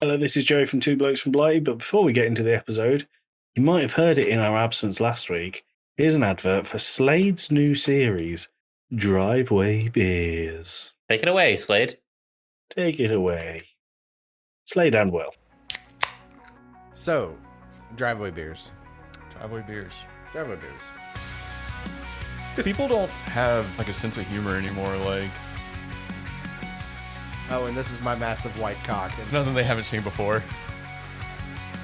Hello, this is Joe from Two Blokes from Blighty, but before we get into the episode, you might have heard it in our absence last week. Here's an advert for Slade's new series, Driveway Beers. Take it away, Slade. Take it away. Slade and Will. So, driveway beers. Driveway beers. Driveway beers. People don't have like a sense of humor anymore. Like, Oh, and this is my massive white cock. it's nothing they haven't seen before.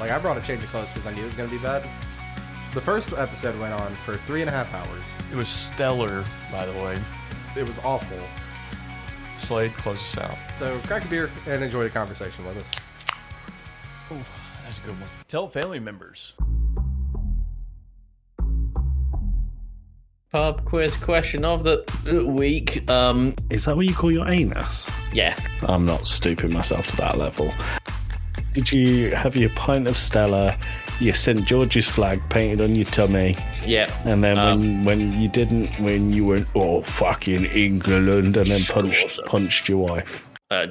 Like, I brought a change of clothes because I knew it was going to be bad. The first episode went on for 3.5 hours. It was stellar, by the way. It was awful. Slade, close us out. So, crack a beer and enjoy the conversation with us. Ooh, that's a good one. Tell family members. Pub quiz question of the week. Is that what you call your anus? Yeah. I'm not stooping myself to that level. Did you have your pint of Stella, your St. George's flag painted on your tummy, Yeah. and then when you didn't, when you went, oh, fucking England, and then punched your wife?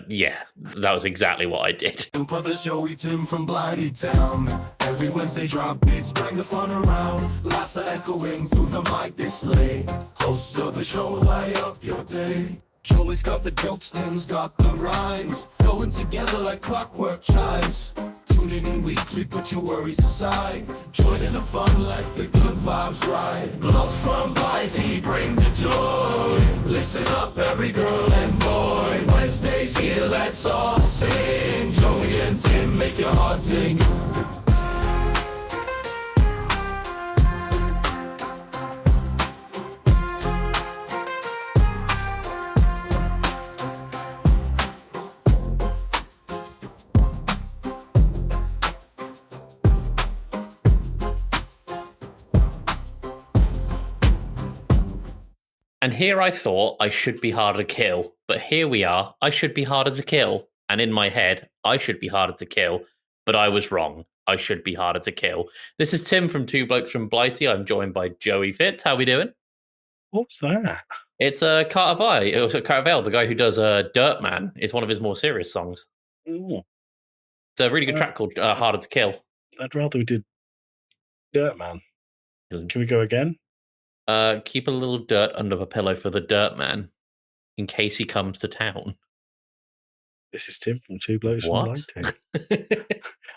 Yeah. That was exactly what I did. Two brothers, Joey, Tim from Blighty Town. Every Wednesday drop beats, bring the fun around. Laughs are echoing through the mic display. Hosts of the show light up your day. Joey's got the jokes, Tim's got the rhymes. Flowing together like clockwork chimes. Tune in weekly, put your worries aside. Join in the fun, let the good vibes ride. Blokes from Blighty bring the joy. Listen up, every girl and boy. Wednesdays here, let's all sing. Joey and Tim make your heart sing. And here I thought I should be harder to kill, but here we are. I should be harder to kill. And in my head, I should be harder to kill, but I was wrong. I should be harder to kill. This is Tim from Two Blokes from Blighty. I'm joined by Joey Fitz. How we doing? What's that? It's Carter Vale, the guy who does Dirt Man. It's one of his more serious songs. Ooh, It's a really good track called Harder to Kill. I'd rather we did Dirt Man. Can we go again? Keep a little dirt under the pillow for the Dirt Man in case he comes to town. This is Tim from Two Blokes from What? Blighty.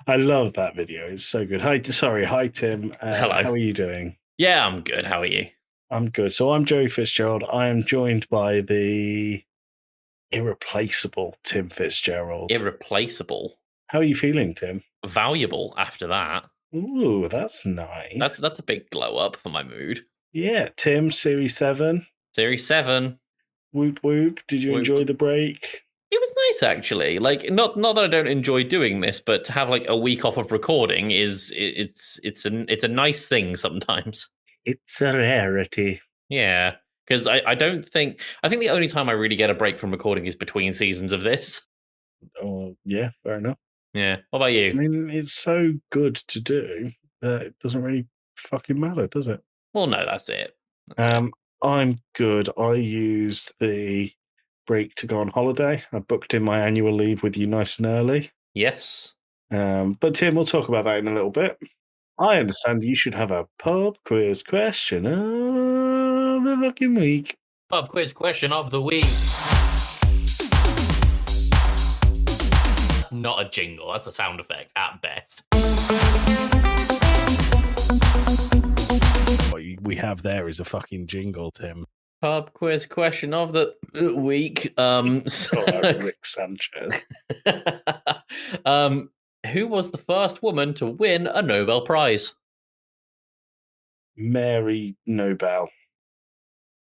I love that video. It's so good. Hi, Tim. Hello. How are you doing? Yeah, I'm good. How are you? I'm good. So I'm Joey Fitzgerald. I am joined by the irreplaceable Tim Fitzgerald. Irreplaceable. How are you feeling, Tim? Valuable after that. Ooh, that's nice. That's a big glow up for my mood. Yeah, Tim, Series 7. Series 7. Whoop whoop. Did you Whoop, enjoy whoop. the break? It was nice actually. Like not that I don't enjoy doing this, but to have like a week off of recording it's a nice thing sometimes. It's a rarity. Yeah. Because I think the only time I really get a break from recording is between seasons of this. Oh, yeah, fair enough. Yeah. What about I you? mean, it's so good to do that it doesn't really fucking matter, does it? Well, no, that's it. That's it. I'm good. I used the break to go on holiday. I booked in my annual leave with you nice and early. Yes. But Tim, we'll talk about that in a little bit. I understand you should have a pub quiz question of the fucking week. Pub quiz question of the week. That's not a jingle. That's a sound effect at best. What we have there is a fucking jingle, Tim. Pub quiz question of the week. Rick Sanchez. Who was the first woman to win a Nobel Prize? Mary Nobel.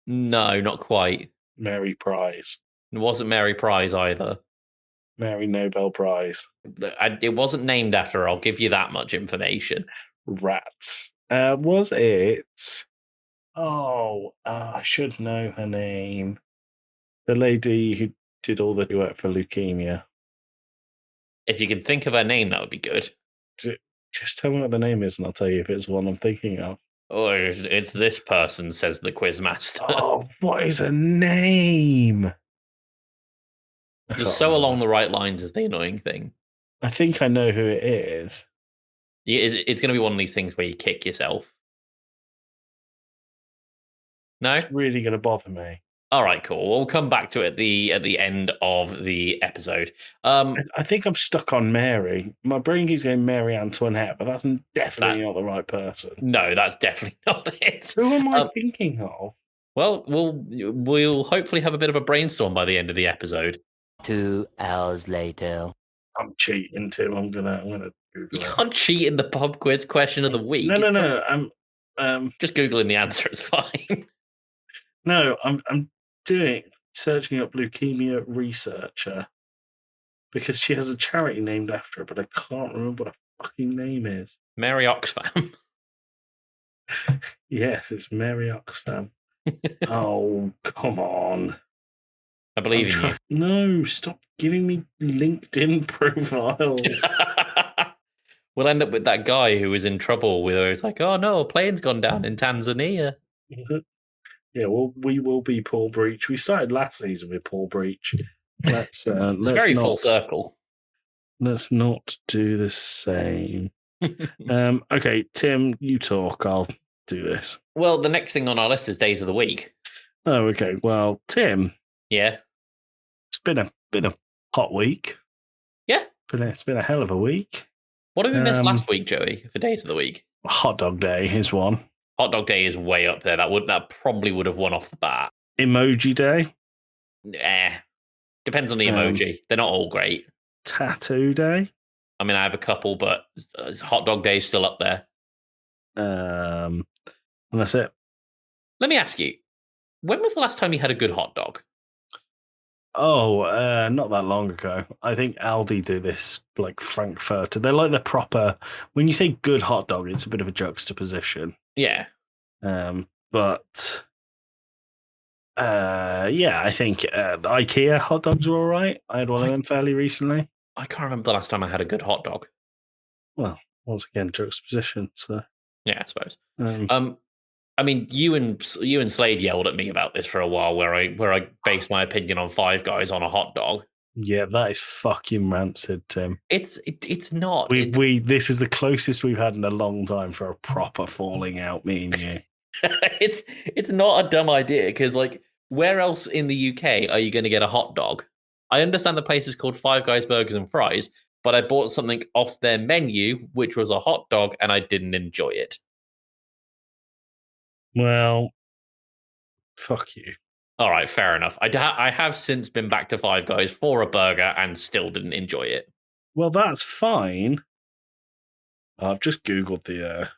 No, not quite. Mary Prize. It wasn't Mary Prize either. Mary Nobel Prize. It wasn't named after her. I'll give you that much information. Rats. Was it? Oh, I should know her name. The lady who did all the work for leukemia. If you can think of her name, that would be good. Just tell me what the name is and I'll tell you if it's one I'm thinking of. Oh, it's this person, says the quizmaster. Oh, what is her name? Just so along the right lines is the annoying thing. I think I know who it is. It's going to be one of these things where you kick yourself. No? It's really going to bother me. All right, cool. We'll come back to it at the end of the episode. I think I'm stuck on Mary. My brain keeps going Mary Antoinette, but that's definitely not the right person. No, that's definitely not it. Who am I thinking of? Well, we'll hopefully have a bit of a brainstorm by the end of the episode. 2 hours later. I'm cheating too. I'm gonna Google You it. can't cheat in the pub quiz question of the week. No. I'm just googling the answer. It's fine. No, I'm searching up leukemia researcher because she has a charity named after her, but I can't remember what her fucking name is. Mary Oxfam. Yes, it's Mary Oxfam. Oh, come on. I believe in you. No, stop giving me LinkedIn profiles. We'll end up with that guy who was in trouble where it's like, oh no, a plane's gone down in Tanzania. Yeah, well, we will be Paul Breach. We started last season with Paul Breach. It's very full circle. Let's not do the same. Okay, Tim, you talk. I'll do this. Well, the next thing on our list is days of the week. Oh, okay. Well, Tim. Yeah. It's been a hot week. Yeah. It's been a hell of a week. What did we miss last week, Joey, for days of the week? Hot Dog Day is one. Hot Dog Day is way up there. That probably would have won off the bat. Emoji Day. Depends on the emoji. They're not all great. Tattoo Day. I mean, I have a couple, but Hot Dog Day is still up there. And that's it. Let me ask you, when was the last time you had a good hot dog? Oh, not that long ago. I think Aldi do this, like Frankfurter. They're like the proper. When you say good hot dog, it's a bit of a juxtaposition. Yeah. But yeah, I think the IKEA hot dogs were all right. I had one of them fairly recently. I can't remember the last time I had a good hot dog. Well, once again, juxtaposition. So yeah, I suppose. I mean, you and Slade yelled at me about this for a while, where I based my opinion on Five Guys on a hot dog. Yeah, that is fucking rancid, Tim. It's not. This is the closest we've had in a long time for a proper falling out, me and you. It's not a dumb idea because, like, where else in the UK are you going to get a hot dog? I understand the place is called Five Guys Burgers and Fries, but I bought something off their menu, which was a hot dog, and I didn't enjoy it. Well, fuck you. All right, fair enough. I have since been back to Five Guys for a burger and still didn't enjoy it. Well, that's fine. I've just Googled the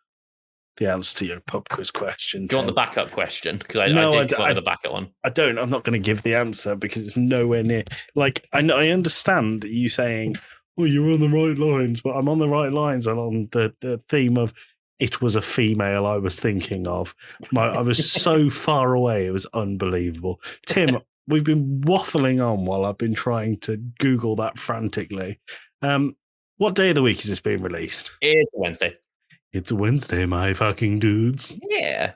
answer to your pub quiz question. Do you want the backup question? Because I did come up with the backup one. I don't. I'm not going to give the answer because it's nowhere near. Like, I understand you saying, "Oh, you're on the right lines," but I'm on the right lines and on the theme of it was a female I was thinking of. I was so far away; it was unbelievable. Tim, we've been waffling on while I've been trying to Google that frantically. What day of the week is this being released? It's Wednesday. It's a Wednesday, my fucking dudes. Yeah.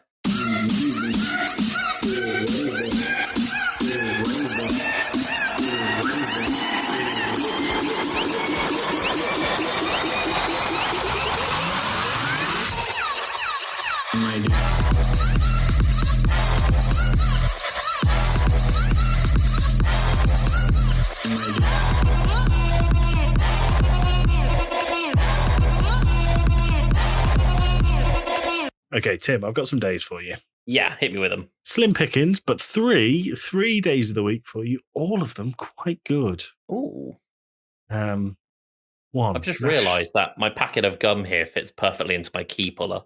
Okay, Tim, I've got some days for you. Yeah, hit me with them. Slim pickings, but three days of the week for you. All of them quite good. Ooh. One. I've just realised that my packet of gum here fits perfectly into my key puller.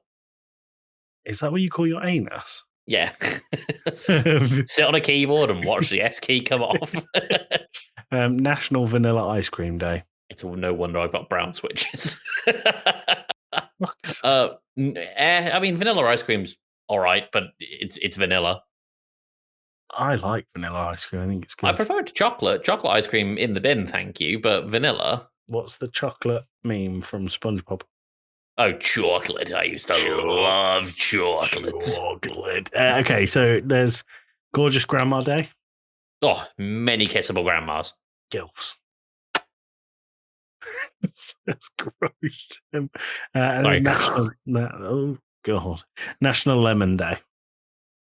Is that what you call your anus? Yeah. Sit on a keyboard and watch the S key come off. National Vanilla Ice Cream Day. It's no wonder I've got brown switches. I mean, vanilla ice cream's all right, but it's vanilla. I like vanilla ice cream. I think it's good. I prefer it to chocolate. Chocolate ice cream in the bin, thank you, but vanilla. What's the chocolate meme from SpongeBob? Oh, chocolate. I used to love chocolate. Okay, so there's Gorgeous Grandma Day. Oh, many kissable grandmas. Gilfs. That's gross. And then Sorry. oh god, National Lemon Day.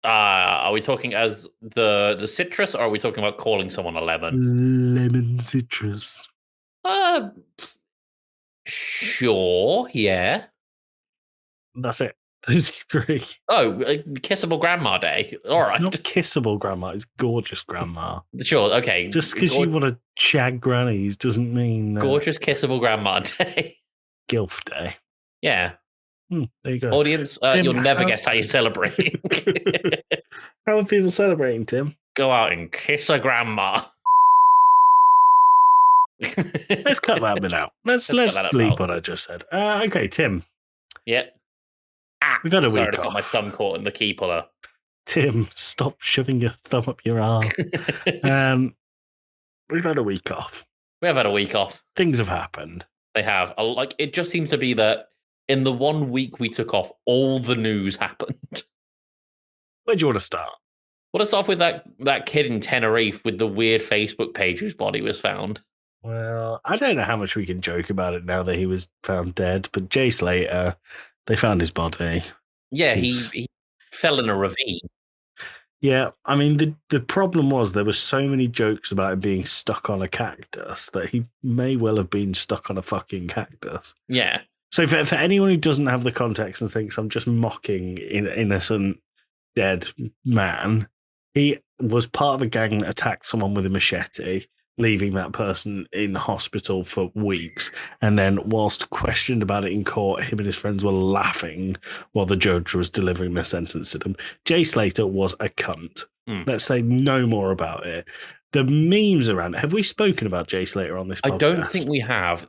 Are we talking as the citrus, or are we talking about calling someone a lemon? Lemon citrus. Sure, yeah. That's it. Those are 3. Oh, Kissable Grandma Day. All It's right. not kissable grandma. It's gorgeous grandma. Sure, okay. Just because you want to shag grannies doesn't mean Gorgeous Kissable Grandma Day. Gilf Day. Yeah. There you go. Audience, Tim, you'll never how- guess how you're celebrating. How are people celebrating, Tim? Go out and kiss a grandma. Let's cut that bit out. Let's cut that bleep out. what I just said. Okay, Tim. Yeah. We've had a Sorry, week I got off. my thumb caught in the key puller. Tim, stop shoving your thumb up your arm. We've had a week off. We have had a week off. Things have happened. They have. Like, it just seems to be that in the 1 week we took off, all the news happened. Where do you want to start? Well, let's start off with that kid in Tenerife with the weird Facebook page whose body was found. Well, I don't know how much we can joke about it now that he was found dead, but Jay Slater, they found his body. Yeah, he fell in a ravine. Yeah, I mean, the problem was there were so many jokes about him being stuck on a cactus that he may well have been stuck on a fucking cactus. Yeah. So for anyone who doesn't have the context and thinks I'm just mocking an innocent dead man, he was part of a gang that attacked someone with a machete, leaving that person in hospital for weeks. And then whilst questioned about it in court, him and his friends were laughing while the judge was delivering their sentence to them. Jay Slater was a cunt. Let's say no more about it. The memes around it. Have we spoken about Jay Slater on this podcast? I don't think we have.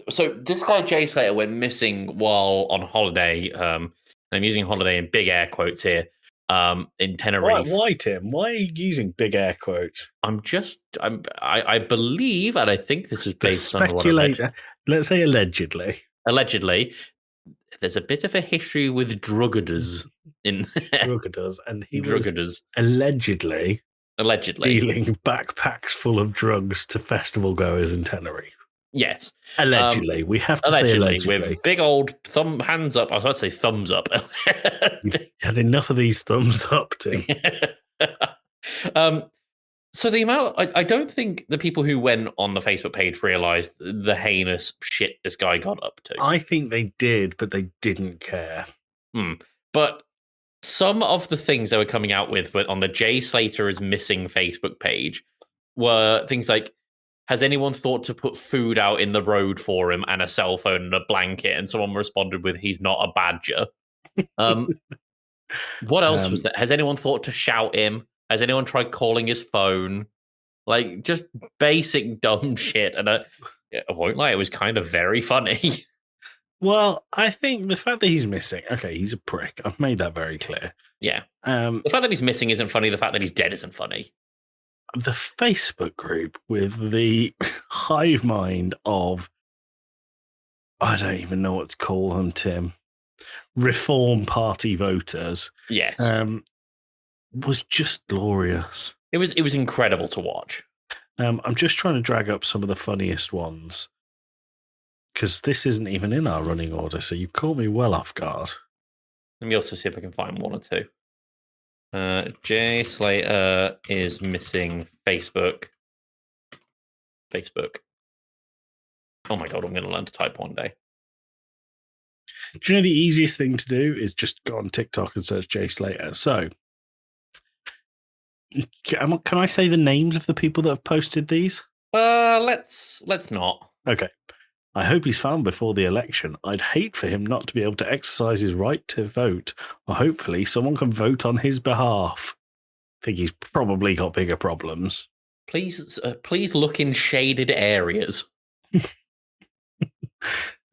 So this guy Jay Slater went missing while on holiday. And I'm using holiday in big air quotes here. In Tenerife. Why, Tim? Why are you using big air quotes? I believe, and I think this is based on Let's say allegedly. Allegedly, there's a bit of a history with druggaders in Druggaders, and he was druggaders allegedly dealing backpacks full of drugs to festival goers in Tenerife. Yes. Allegedly. We have to say allegedly. With big old hands up. I was about to say thumbs up. You've had enough of these thumbs up, Tim. So the amount, I don't think the people who went on the Facebook page realized the heinous shit this guy got up to. I think they did, but they didn't care. But some of the things they were coming out with on the Jay Slater is missing Facebook page were things like, has anyone thought to put food out in the road for him and a cell phone and a blanket? And someone responded with, he's not a badger. What else was that? Has anyone thought to shout him? Has anyone tried calling his phone? Like, just basic dumb shit. And I won't lie, it was kind of very funny. Well, I think the fact that he's missing, okay, he's a prick. I've made that very clear. Yeah. The fact that he's missing isn't funny. The fact that he's dead isn't funny. The Facebook group with the hive mind of, I don't even know what to call them, Tim, Reform Party voters. Yes. Was just glorious. It was incredible to watch. I'm just trying to drag up some of the funniest ones because this isn't even in our running order, so you caught me well off guard. Let me also see if I can find one or two. Jay Slater is missing Facebook. Oh my god, I'm going to learn to type one day. Do you know the easiest thing to do is just go on TikTok and search Jay Slater? So, can I say the names of the people that have posted these? Let's not. Okay. I hope he's found before the election. I'd hate for him not to be able to exercise his right to vote, or hopefully someone can vote on his behalf. I think he's probably got bigger problems. Please look in shaded areas.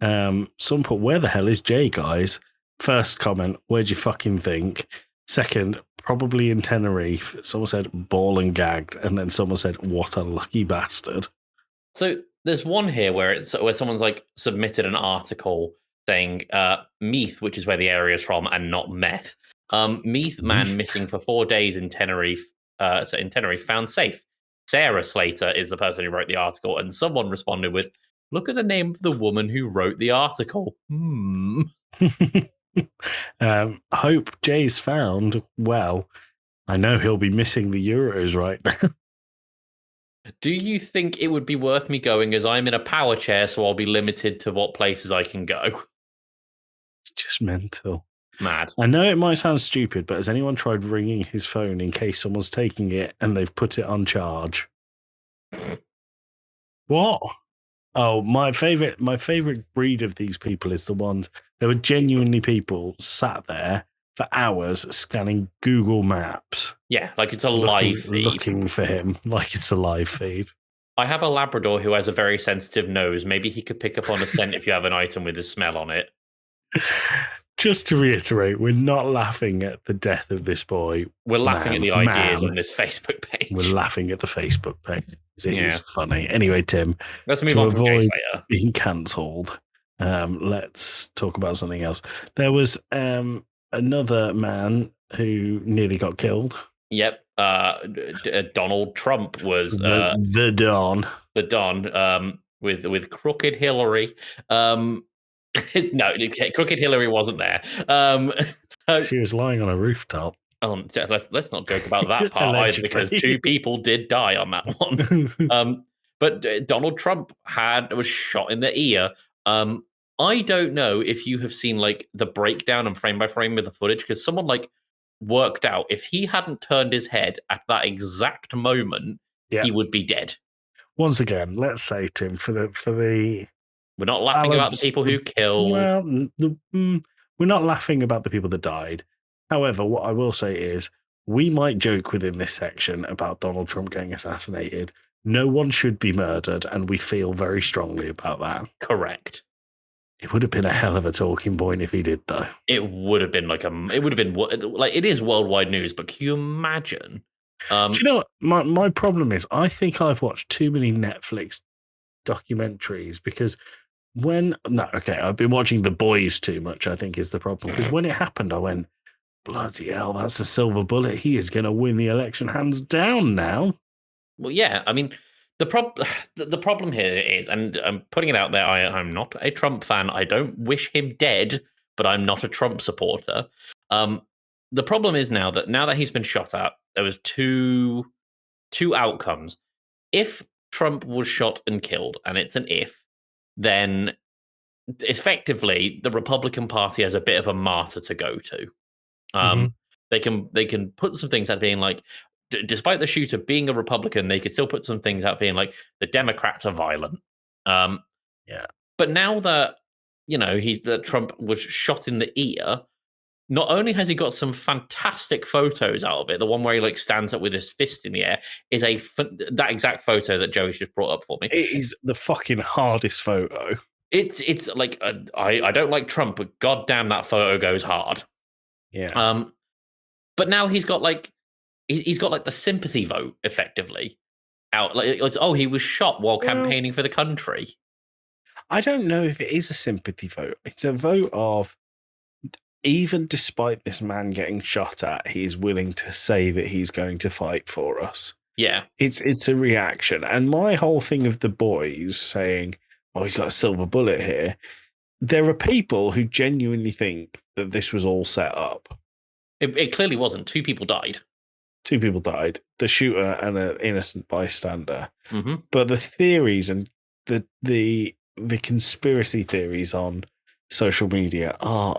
Someone put, where the hell is Jay, guys? First comment, where'd you fucking think? Second, probably in Tenerife. Someone said, ball and gagged. And then someone said, what a lucky bastard. So there's one here where someone's like submitted an article saying Meath, which is where the area is from, and not meth. Meath man missing for 4 days in Tenerife. Found safe. Sarah Slater is the person who wrote the article, and someone responded with, Look at the name of the woman who wrote the article. Hope Jay's found. Well, I know he'll be missing the Euros right now. Do you think it would be worth me going, as I'm in a power chair, so I'll be limited to what places I can go? It's just mental. Mad. I know it might sound stupid, but has anyone tried ringing his phone in case someone's taking it and they've put it on charge? What? Oh, my favorite breed of these people is the ones there were genuinely people sat there for hours scanning Google Maps. Yeah, like it's a live feed. Looking for him, like it's a live feed. I have a Labrador who has a very sensitive nose. Maybe he could pick up on a scent if you have an item with a smell on it. Just to reiterate, we're not laughing at the death of this boy. We're laughing at the ideas on this Facebook page. We're laughing at the Facebook page. It is funny. Anyway, Tim, let's move on from Jay Slater. Being cancelled, let's talk about something else. There was another man who nearly got killed. Yep. Donald Trump was the Don. The Don, with Crooked Hillary. No, Crooked Hillary wasn't there. So, she was lying on a rooftop. Let's not joke about that part either, because 2 people did die on that one. But Donald Trump was shot in the ear. I don't know if you have seen like the breakdown and frame by frame of the footage, because someone like worked out if he hadn't turned his head at that exact moment, he would be dead. Once again, let's say, Tim, for the we're not laughing about the people who killed. Well, we're not laughing about the people that died. However, what I will say is we might joke within this section about Donald Trump getting assassinated. No one should be murdered, and we feel very strongly about that. Correct. It would have been a hell of a talking point if he did, though. It would have been like it is worldwide news, but can you imagine? Do you know what? My problem is I think I've watched too many Netflix documentaries because I've been watching The Boys too much, I think is the problem. Because when it happened, I went, bloody hell, that's a silver bullet. He is going to win the election hands down now. Well, yeah, I mean, the problem here is, and I'm putting it out there, I'm not a Trump fan. I don't wish him dead, but I'm not a Trump supporter. The problem is now that he's been shot at, there was two outcomes. If Trump was shot and killed, and it's an if, then effectively the Republican Party has a bit of a martyr to go to. They can put some things out being like, despite the shooter being a Republican, they could still put some things out being like the Democrats are violent. But now that that Trump was shot in the ear, not only has he got some fantastic photos out of it, the one where he like stands up with his fist in the air is that exact photo that Joey's just brought up for me. It is the fucking hardest photo. It's like I don't like Trump, but goddamn that photo goes hard. Yeah. But now he's got like the sympathy vote effectively out. Like he was shot while campaigning for the country. I don't know if it is a sympathy vote. It's a vote of, even despite this man getting shot at, he is willing to say that he's going to fight for us. Yeah. It's a reaction. And my whole thing of the boys saying, oh, he's got a silver bullet here. There are people who genuinely think that this was all set up. It clearly wasn't. 2 people died. 2 people died. The shooter and an innocent bystander. Mm-hmm. But the theories and the conspiracy theories on social media are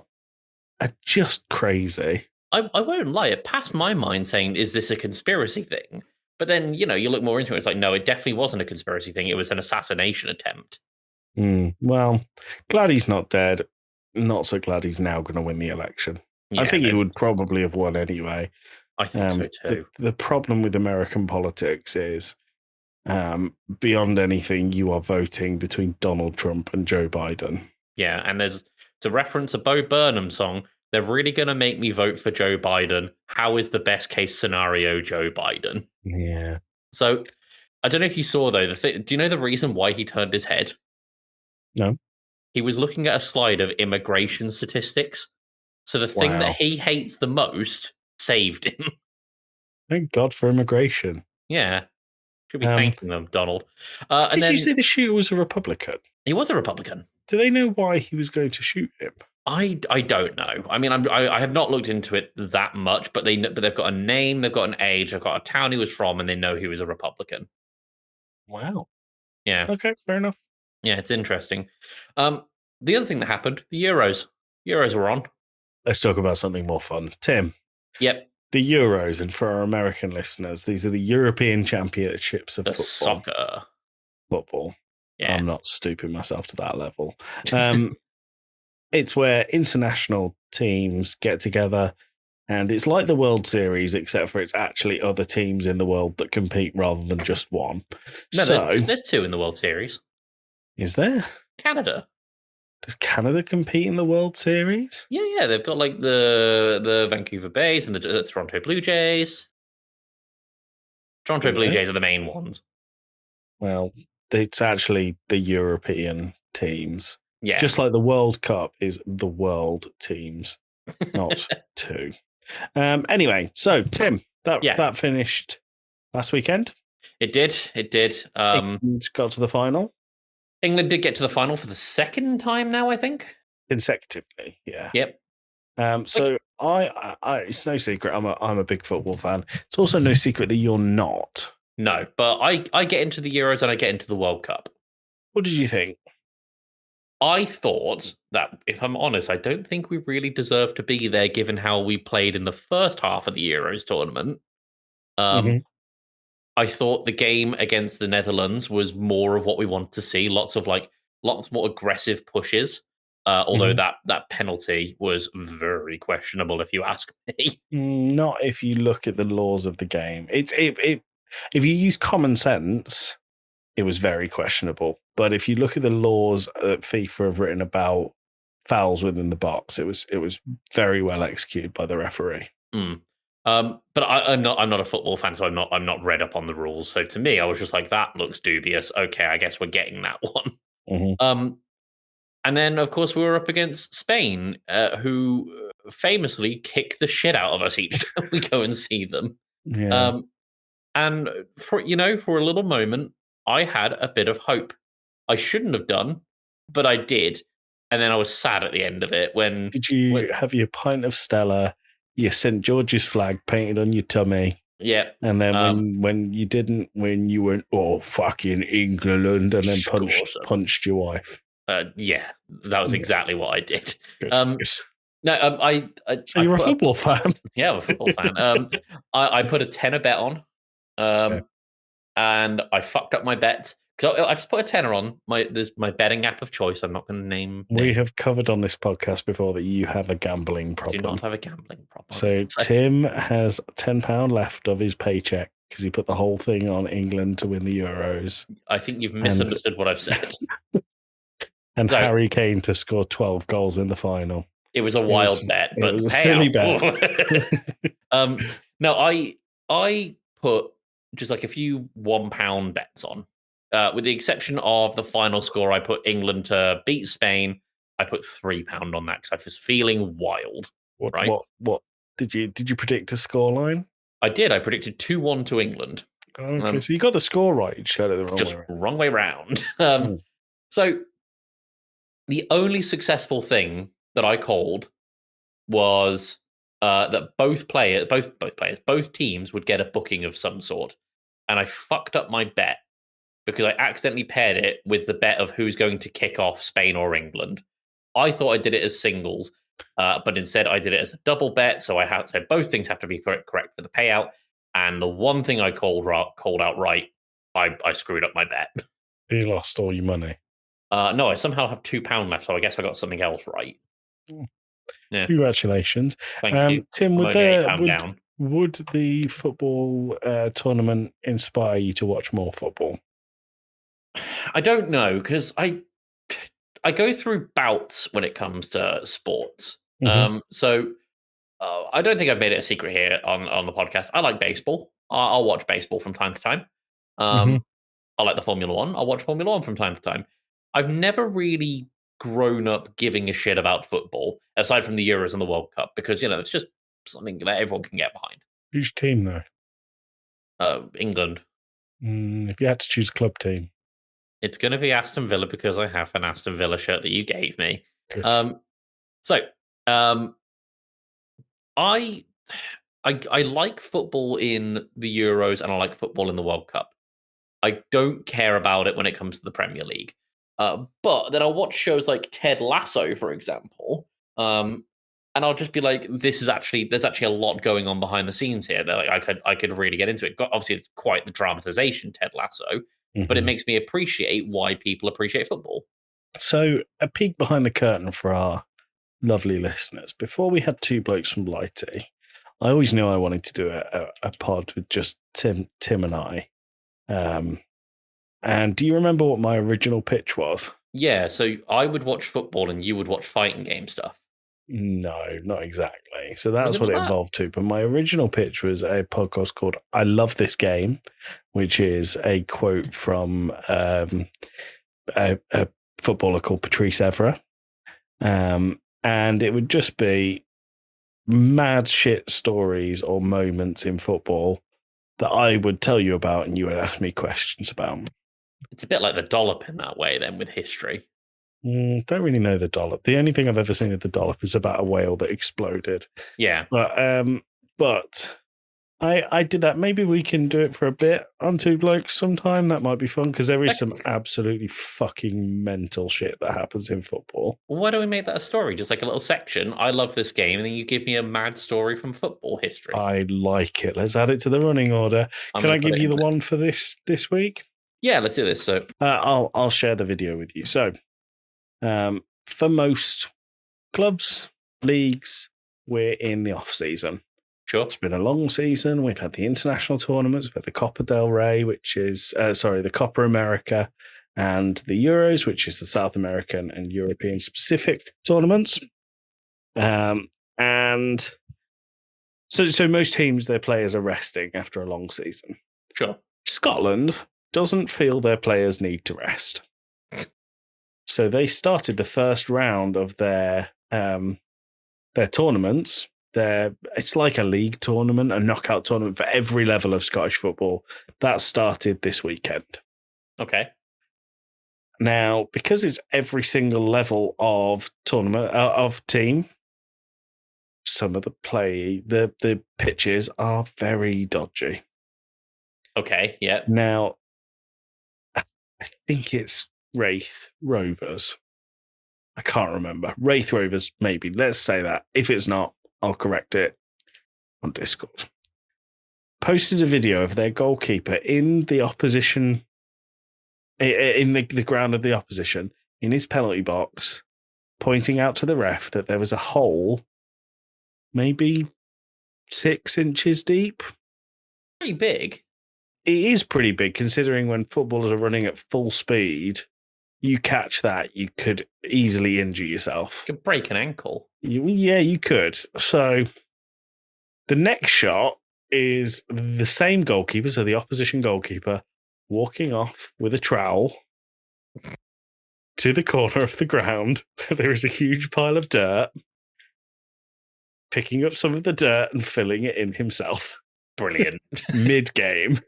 just crazy. I won't lie. It passed my mind saying, is this a conspiracy thing? But then, you look more into it. It's like, no, it definitely wasn't a conspiracy thing. It was an assassination attempt. Well, glad he's not dead. Not so glad he's now going to win the election. Yeah, I think he would probably have won anyway. I think so too. The problem with American politics is, beyond anything, you are voting between Donald Trump and Joe Biden. Yeah, and to reference a Bo Burnham song, they're really going to make me vote for Joe Biden. How is the best case scenario Joe Biden? Yeah. So, I don't know if you saw, though, do you know the reason why he turned his head? No. He was looking at a slide of immigration statistics. So the thing that he hates the most saved him. Thank God for immigration. Yeah. Should be thanking them, Donald. Did you say the shooter was a Republican? He was a Republican. Do they know why he was going to shoot him? I don't know. I mean, I have not looked into it that much, but they've got a name, they've got an age, they've got a town he was from, and they know he was a Republican. Wow. Yeah. Okay, fair enough. Yeah, it's interesting. The other thing that happened, the Euros. Euros were on. Let's talk about something more fun. Tim. Yep. The Euros, and for our American listeners, these are the European Championships of The football. soccer. Yeah. I'm not stooping myself to that level. It's where international teams get together, and it's like the World Series, except for it's actually other teams in the world that compete rather than just one. No, so, there's two in the World Series. Is there? Canada. Does Canada compete in the World Series? Yeah. They've got like the Vancouver Bays and the Toronto Blue Jays. Toronto Blue Jays are the main ones. Well, it's actually the European teams. Yeah. Just like the World Cup is the world teams, not two. Anyway, so Tim, that finished last weekend. It did. England got to the final. England did get to the final for the second time now, I think. Consecutively, yeah. Yep. So I it's no secret I'm a big football fan. It's also no secret that you're not. No, but I get into the Euros and I get into the World Cup. What did you think? I thought that, if I'm honest, I don't think we really deserve to be there given how we played in the first half of the Euros tournament. I thought the game against the Netherlands was more of what we want to see. Lots more aggressive pushes. Although that penalty was very questionable, if you ask me. Not if you look at the laws of the game. If you use common sense, it was very questionable. But if you look at the laws that FIFA have written about fouls within the box, it was very well executed by the referee. But I'm not a football fan, so I'm not read up on the rules. So to me, I was just like, that looks dubious. Okay, I guess we're getting that one. And then, of course, we were up against Spain, who famously kick the shit out of us each time we go and see them. Yeah. And for a little moment, I had a bit of hope. I shouldn't have done, but I did. And then I was sad at the end of it when... Did you have your pint of Stella, your St. George's flag painted on your tummy? Yeah. And then when you didn't, when you went, oh, fucking England, and then punched your wife. Yeah, that was exactly what I did. So you're a football fan? Yeah, I'm a football fan. I put a tenner bet on, and I fucked up my bet. I just put a tenner on my betting app of choice. I'm not going to name. We have covered on this podcast before that you have a gambling problem. I do not have a gambling problem. So Tim has £10 left of his paycheck because he put the whole thing on England to win the Euros. I think you've misunderstood what I've said. And Harry Kane to score 12 goals in the final. It was a wild bet, but it was a silly bet. No, I put just like a few £1 bets on. With the exception of the final score, I put England to beat Spain. I put £3 on that because I was feeling wild. What did you predict a scoreline? I did. I predicted 2-1 to England. Okay, so you got the score right. You showed it the wrong just way. Wrong way round. So the only successful thing that I called was that both teams would get a booking of some sort, and I fucked up my bet because I accidentally paired it with the bet of who's going to kick off, Spain or England. I thought I did it as singles, but instead I did it as a double bet. So I said both things have to be correct for the payout. And the one thing I called out right, I screwed up my bet. You lost all your money. No, I somehow have £2 left, so I guess I got something else right. Yeah. Congratulations. Thank you. Tim, would the football tournament inspire you to watch more football? I don't know, because I go through bouts when it comes to sports. So I don't think I've made it a secret here on the podcast. I like baseball. I'll watch baseball from time to time. I like the Formula One. I'll watch Formula One from time to time. I've never really grown up giving a shit about football, aside from the Euros and the World Cup, because, it's just something that everyone can get behind. Which team, though? England. If you had to choose a club team. It's going to be Aston Villa because I have an Aston Villa shirt that you gave me. Good. So, I like football in the Euros and I like football in the World Cup. I don't care about it when it comes to the Premier League. But then I'll watch shows like Ted Lasso, for example, and I'll just be like, there's actually a lot going on behind the scenes here that I could really get into it. Obviously, it's quite the dramatization, Ted Lasso, but it Mhm. makes me appreciate why people appreciate football. So, a peek behind the curtain for our lovely listeners. Before we had Two Blokes from Blighty, I always knew I wanted to do a pod with just Tim and I. And do you remember what my original pitch was? Yeah, so I would watch football and you would watch fighting game stuff. No, not exactly. So Was that's it what not it that? evolved to. But my original pitch was a podcast called I Love This Game, which is a quote from a footballer called Patrice Evra. And it would just be mad shit stories or moments in football that I would tell you about and you would ask me questions about. It's a bit like the dollop in that way, then, with history. Don't really know the dollop. The only thing I've ever seen of the dollop is about a whale that exploded. Yeah. But I did that. Maybe we can do it for a bit on Two Blokes sometime. That might be fun because there is some absolutely fucking mental shit that happens in football. Why don't we make that a story? Just like a little section. I love this game, and then you give me a mad story from football history. I like it. Let's add it to the running order. Can I give you the one for this week? Yeah, let's do this. So I'll share the video with you. So for most clubs, leagues, we're in the off season. Sure. It's been a long season. We've had the international tournaments. We've had the Copa del Rey, which is the Copa America, and the Euros, which is the South American and European specific tournaments. And so most teams, their players are resting after a long season. Sure. Scotland doesn't feel their players need to rest. So they started the first round of their tournaments. It's like a league tournament, a knockout tournament for every level of Scottish football. That started this weekend. Okay. Now, because it's every single level of tournament of team, some of the pitches are very dodgy. Okay. Yeah. Now, I think it's Wraith Rovers. I can't remember. Wraith Rovers, maybe. Let's say that. If it's not, I'll correct it on Discord. Posted a video of their goalkeeper in the opposition, in the ground of the opposition, in his penalty box, pointing out to the ref that there was a hole maybe 6 inches deep. Pretty big. It is pretty big considering when footballers are running at full speed, you catch that, you could easily injure yourself. You could break an ankle. You could. So the next shot is the same goalkeeper, so the opposition goalkeeper, walking off with a trowel to the corner of the ground. There is a huge pile of dirt, picking up some of the dirt and filling it in himself. Brilliant. Mid-game.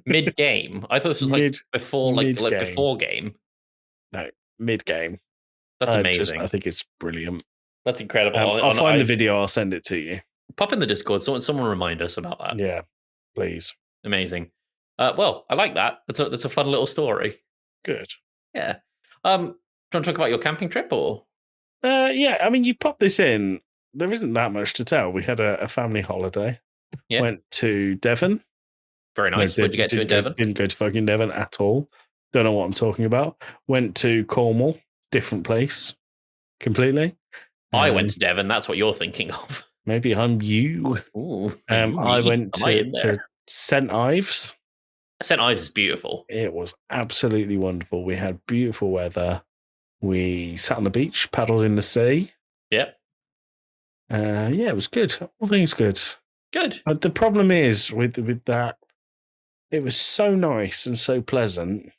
Mid-game? I thought this was like before game. No, mid-game. That's amazing. I think it's brilliant. That's incredible. I'll find the video. I'll send it to you. Pop in the Discord. Someone remind us about that. Yeah, please. Amazing. Well, I like that. That's a fun little story. Good. Yeah. Do you want to talk about your camping trip or? Yeah. I mean, you pop this in. There isn't that much to tell. We had a family holiday. Yeah. Went to Devon. Very nice. Where'd you get to in Devon? Didn't go to fucking Devon at all. Don't know what I'm talking about. Went to Cornwall. Different place. Completely. I went to Devon. That's what you're thinking of. Maybe I'm you. Ooh. I went to St. Ives. St. Ives is beautiful. It was absolutely wonderful. We had beautiful weather. We sat on the beach, paddled in the sea. Yep. Yeah, it was good. All things good. Good. But the problem is with that, it was so nice and so pleasant.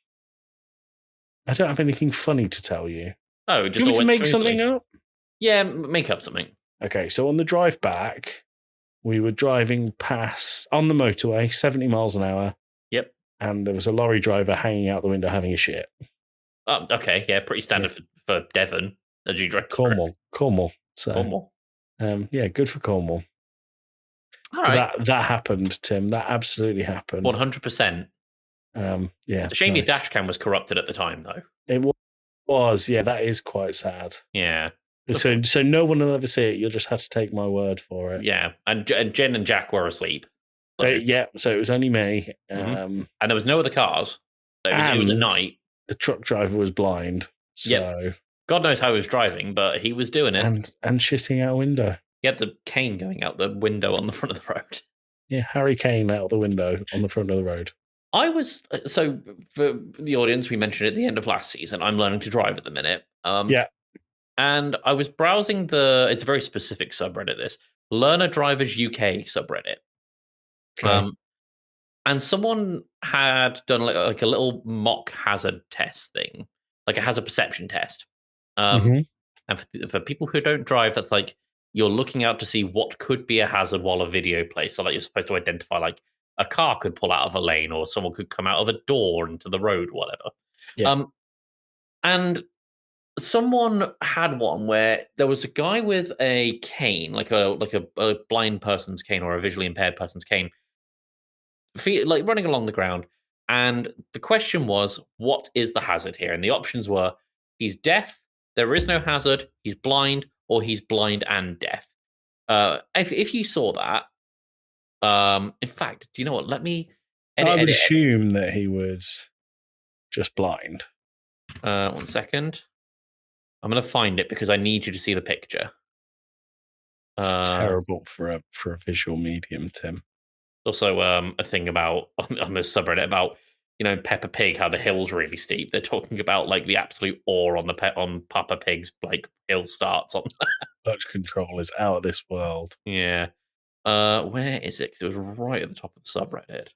I don't have anything funny to tell you. Oh, just do you want me to make something up? Yeah, make up something. Okay, so on the drive back, we were driving past on the motorway, 70 miles an hour. Yep. And there was a lorry driver hanging out the window having a shit. Okay, yeah, pretty standard for Devon. As you drive Cornwall. So, Cornwall. yeah, good for Cornwall. All right, That happened, Tim. That absolutely happened. 100%. Yeah, It's a shame your nice. dash cam was corrupted at the time, though. It was. Yeah, that is quite sad. Yeah. So no one will ever see it. You'll just have to take my word for it. Yeah, and Jen and Jack were asleep. Yeah, so it was only me. And there was no other cars. It was at night. The truck driver was blind. So God knows how he was driving, but he was doing it. And shitting out a window. He had the cane going out the window on the front of the road. Yeah, Harry Kane out the window on the front of the road. So for the audience, we mentioned at the end of last season, I'm learning to drive at the minute. Yeah. And I was browsing it's a very specific subreddit, this Learner Drivers UK subreddit. Okay. And someone had done like a little mock hazard test thing, like a hazard perception test. And for people who don't drive, that's like you're looking out to see what could be a hazard while a video plays. So like you're supposed to identify like a car could pull out of a lane or someone could come out of a door into the road, whatever. Yeah. And someone had one where there was a guy with a cane, like a blind person's cane or a visually impaired person's cane, like running along the ground. And the question was, what is the hazard here? And the options were, he's deaf, there is no hazard, he's blind, or he's blind and deaf. If you saw that, in fact, do you know what? Let me I would assume that he was just blind. 1 second. I'm going to find it because I need you to see the picture. It's terrible for a visual medium, Tim. Also, a thing about on this subreddit about Peppa Pig, how the hill's really steep. They're talking about like the absolute awe on Peppa Pig's like hill starts on. Touch control is out of this world. Yeah. Where is it? 'Cause it was right at the top of the subreddit.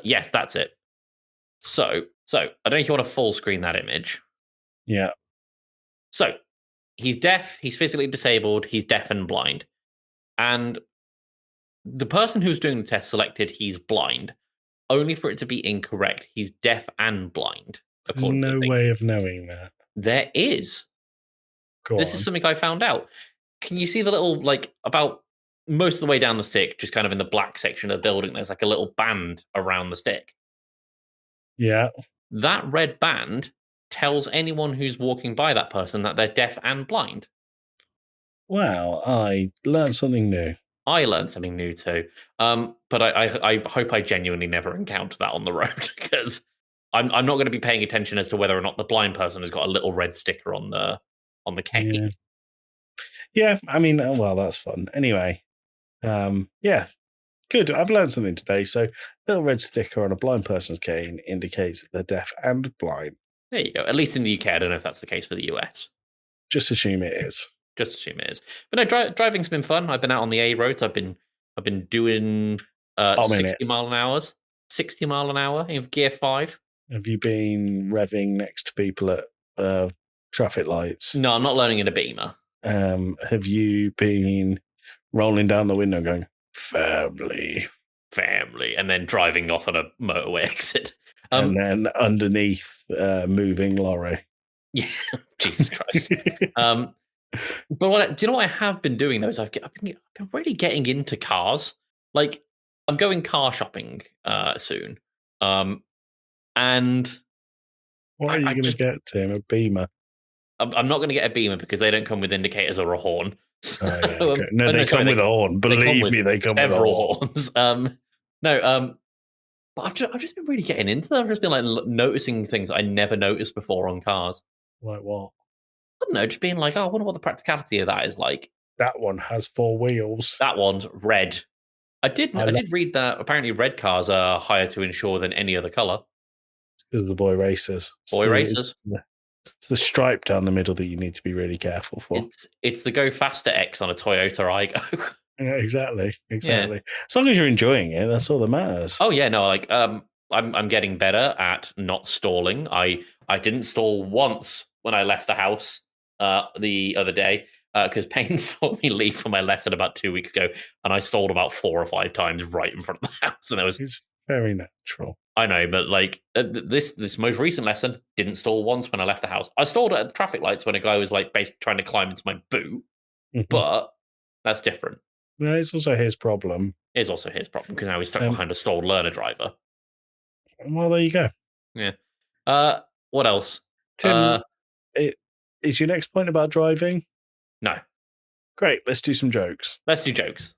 Yes, that's it. So I don't know if you want to full screen that image. Yeah. So he's deaf, he's physically disabled, he's deaf and blind. And the person who's doing the test selected he's blind, only for it to be incorrect. He's deaf and blind. There's no way of knowing that. There is. This is something I found out. Can you see the little, like, about most of the way down the stick, just kind of in the black section of the building, there's like a little band around the stick? Yeah. That red band tells anyone who's walking by that person that they're deaf and blind. Wow, I learned something new. I learned something new too. But I hope I genuinely never encounter that on the road, because I'm not going to be paying attention as to whether or not the blind person has got a little red sticker on the cane. Yeah, I mean, well, that's fun. Anyway, yeah, good. I've learned something today. So, little red sticker on a blind person's cane indicates that they're deaf and blind. There you go. At least in the UK, I don't know if that's the case for the US. Just assume it is. Just assume it is. But no, driving's been fun. I've been out on the A roads. I've been doing 60 mile an hour. 60 mile an hour in gear 5. Have you been revving next to people at traffic lights? No, I'm not learning in a Beamer. Have you been rolling down the window going, family, and then driving off on a motorway exit? And then underneath moving lorry. Yeah, Jesus Christ. But do you know what I have been doing though? Is I've been really getting into cars. Like, I'm going car shopping soon. And what are you going to get, Tim? A Beamer? I'm not going to get a Beamer because they don't come with indicators or a horn. So, yeah, okay. No, they come with a horn. Believe me, they come with several horns. But I've just been really getting into them. I've just been like noticing things I never noticed before on cars. Like what? I don't know, just being like, oh, I wonder what the practicality of that is like. That one has 4 wheels. That one's red. I did read that apparently red cars are higher to insure than any other color. Because of the boy racers. It's the stripe down the middle that you need to be really careful for. It's the go faster X on a Toyota Aygo. Yeah, exactly. Yeah. As long as you're enjoying it, that's all that matters. Oh yeah, no, like I'm getting better at not stalling. I didn't stall once when I left the house the other day because Payne saw me leave for my lesson about 2 weeks ago, and I stalled about 4 or 5 times right in front of the house, and It's very natural. I know, but like this most recent lesson didn't stall once when I left the house. I stalled at the traffic lights when a guy was like basically trying to climb into my boot, Mhm. but that's different. No, it's also his problem. It's also his problem because now he's stuck Um, behind a stalled learner driver. Well, there you go. Yeah. What else? Tim, is your next point about driving? No. Great, let's do some jokes. Let's do jokes.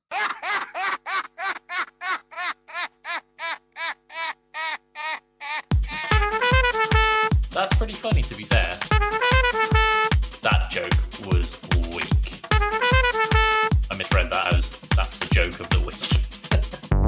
That's pretty funny, to be fair. That joke was weak. I misread that as that's the joke of the week.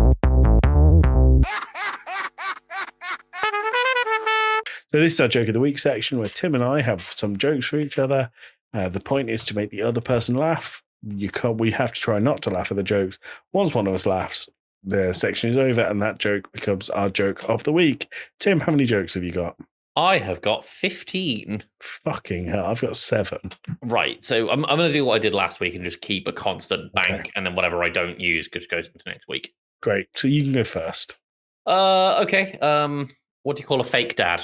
So this is our joke of the week section where Tim and I have some jokes for each other. The point is to make the other person laugh. We have to try not to laugh at the jokes. Once one of us laughs, the section is over and that joke becomes our joke of the week. Tim, how many jokes have you got? I have got 15. Fucking hell, I've got 7. Right, so I'm going to do what I did last week and just keep a constant bank, Okay. and then whatever I don't use just goes into next week. Great, so you can go first. Okay. What do you call a fake dad?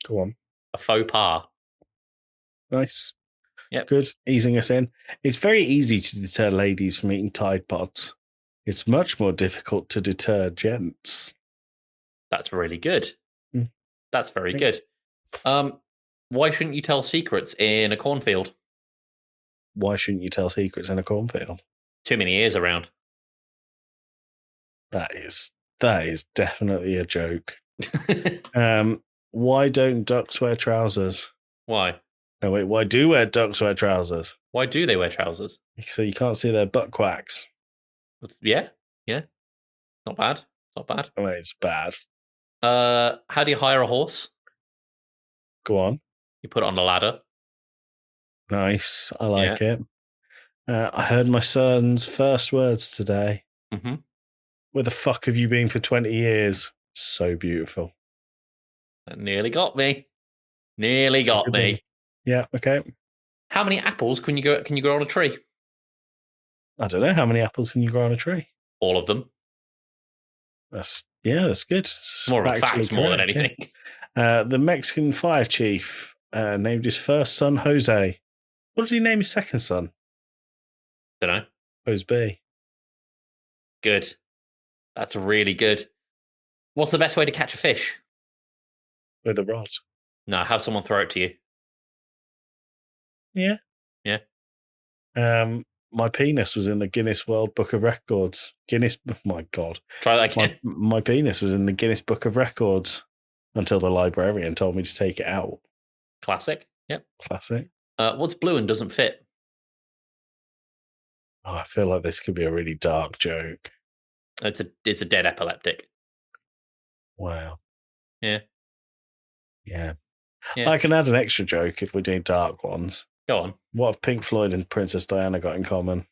Go on. A faux pas. Nice. Yep. Good, easing us in. It's very easy to deter ladies from eating Tide Pods. It's much more difficult to deter gents. That's really good. Mm. That's very Thanks. good. Why shouldn't you tell secrets in a cornfield? Why shouldn't you tell secrets in a cornfield? Too many ears around. That is definitely a joke. Why don't ducks wear trousers? Why? No, wait, why do ducks wear trousers? Why do they wear trousers? So you can't see their butt quacks. Yeah. Not bad. Not bad. I mean, it's bad. How do you hire a horse? Go on. You put it on a ladder. Nice. I like it. I heard my son's first words today. Mm-hmm. Where the fuck have you been for 20 years? So beautiful. That nearly got me. Nearly It's a got good me. one. Yeah, okay. How many apples can you grow on a tree? I don't know. How many apples can you grow on a tree? All of them. That's good. It's More of a factually fact more than correct, yeah. anything. The Mexican fire chief named his first son Jose. What did he name his second son? Don't know. Jose. Good. That's really good. What's the best way to catch a fish? With a rod. No, have someone throw it to you. Yeah. Yeah. My penis was in the Guinness World Book of Records. Oh my God. Try that again. My penis was in the Guinness Book of Records until the librarian told me to take it out. Classic. Yep. Classic. What's blue and doesn't fit? Oh, I feel like this could be a really dark joke. It's a dead epileptic. Wow. Yeah. Yeah. Yeah. I can add an extra joke if we're doing dark ones. Go on. What have Pink Floyd and Princess Diana got in common?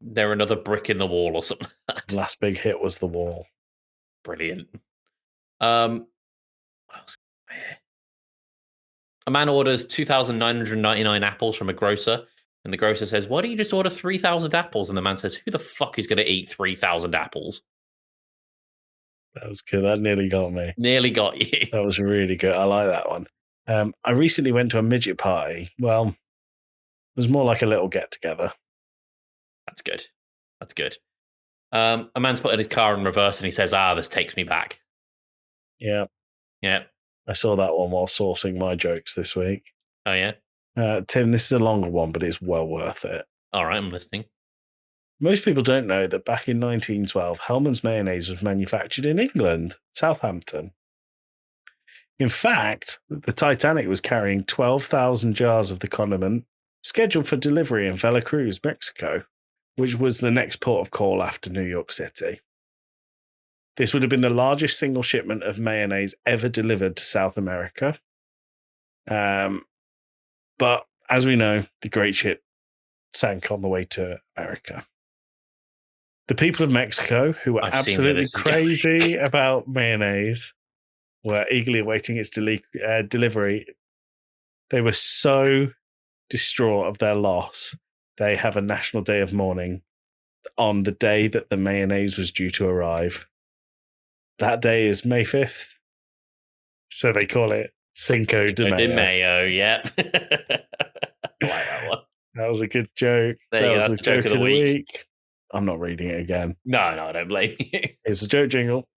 They're another brick in the wall or something. The last big hit was The Wall. Brilliant. What else? A man orders 2,999 apples from a grocer, and the grocer says, "Why don't you just order 3,000 apples?" And the man says, "Who the fuck is going to eat 3,000 apples?" That was good. That nearly got me. Nearly got you. That was really good. I like that one. I recently went to a midget party. Well, it was more like a little get-together. That's good. That's good. A man's putting his car in reverse, and he says, "This takes me back." Yeah. Yeah. I saw that one while sourcing my jokes this week. Oh, yeah? Tim, this is a longer one, but it's well worth it. All right, I'm listening. Most people don't know that back in 1912, Hellmann's mayonnaise was manufactured in England, Southampton. In fact, the Titanic was carrying 12,000 jars of the condiment scheduled for delivery in Veracruz, Mexico, which was the next port of call after New York City. This would have been the largest single shipment of mayonnaise ever delivered to South America. But as we know, the great ship sank on the way to America. The people of Mexico, who were I've seen where absolutely this is going. crazy about mayonnaise, were eagerly awaiting its delivery. They were so distraught of their loss, they have a national day of mourning on the day that the mayonnaise was due to arrive. That day is May 5th. So they call it Cinco de Mayo. Mayo, yeah. I like that one. That was a good joke. There you That go, was that's the joke of the week. I'm not reading it again. No, I don't blame you. It's a joke jingle.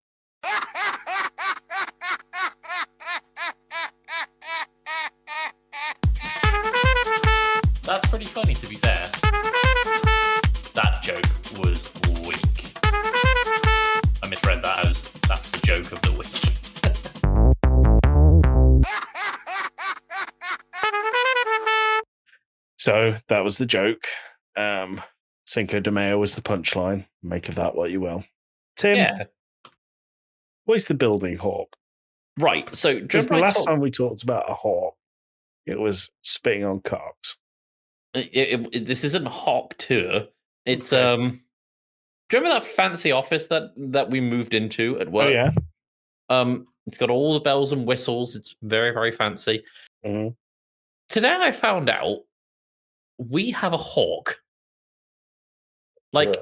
That's pretty funny, to be fair. That joke was weak. I misread that as that's the joke of the week. So that was the joke. Cinco de Mayo was the punchline. Make of that what you will. Tim, Yeah. what's the building hawk? Right, so do you Because the remember last time we talked about a hawk, it was spitting on cocks. this isn't Hawk Tour. It's Okay. do you remember that fancy office that we moved into at work? Oh, yeah. It's got all the bells and whistles. It's very, very fancy. Mhm. Today I found out we have a hawk. Like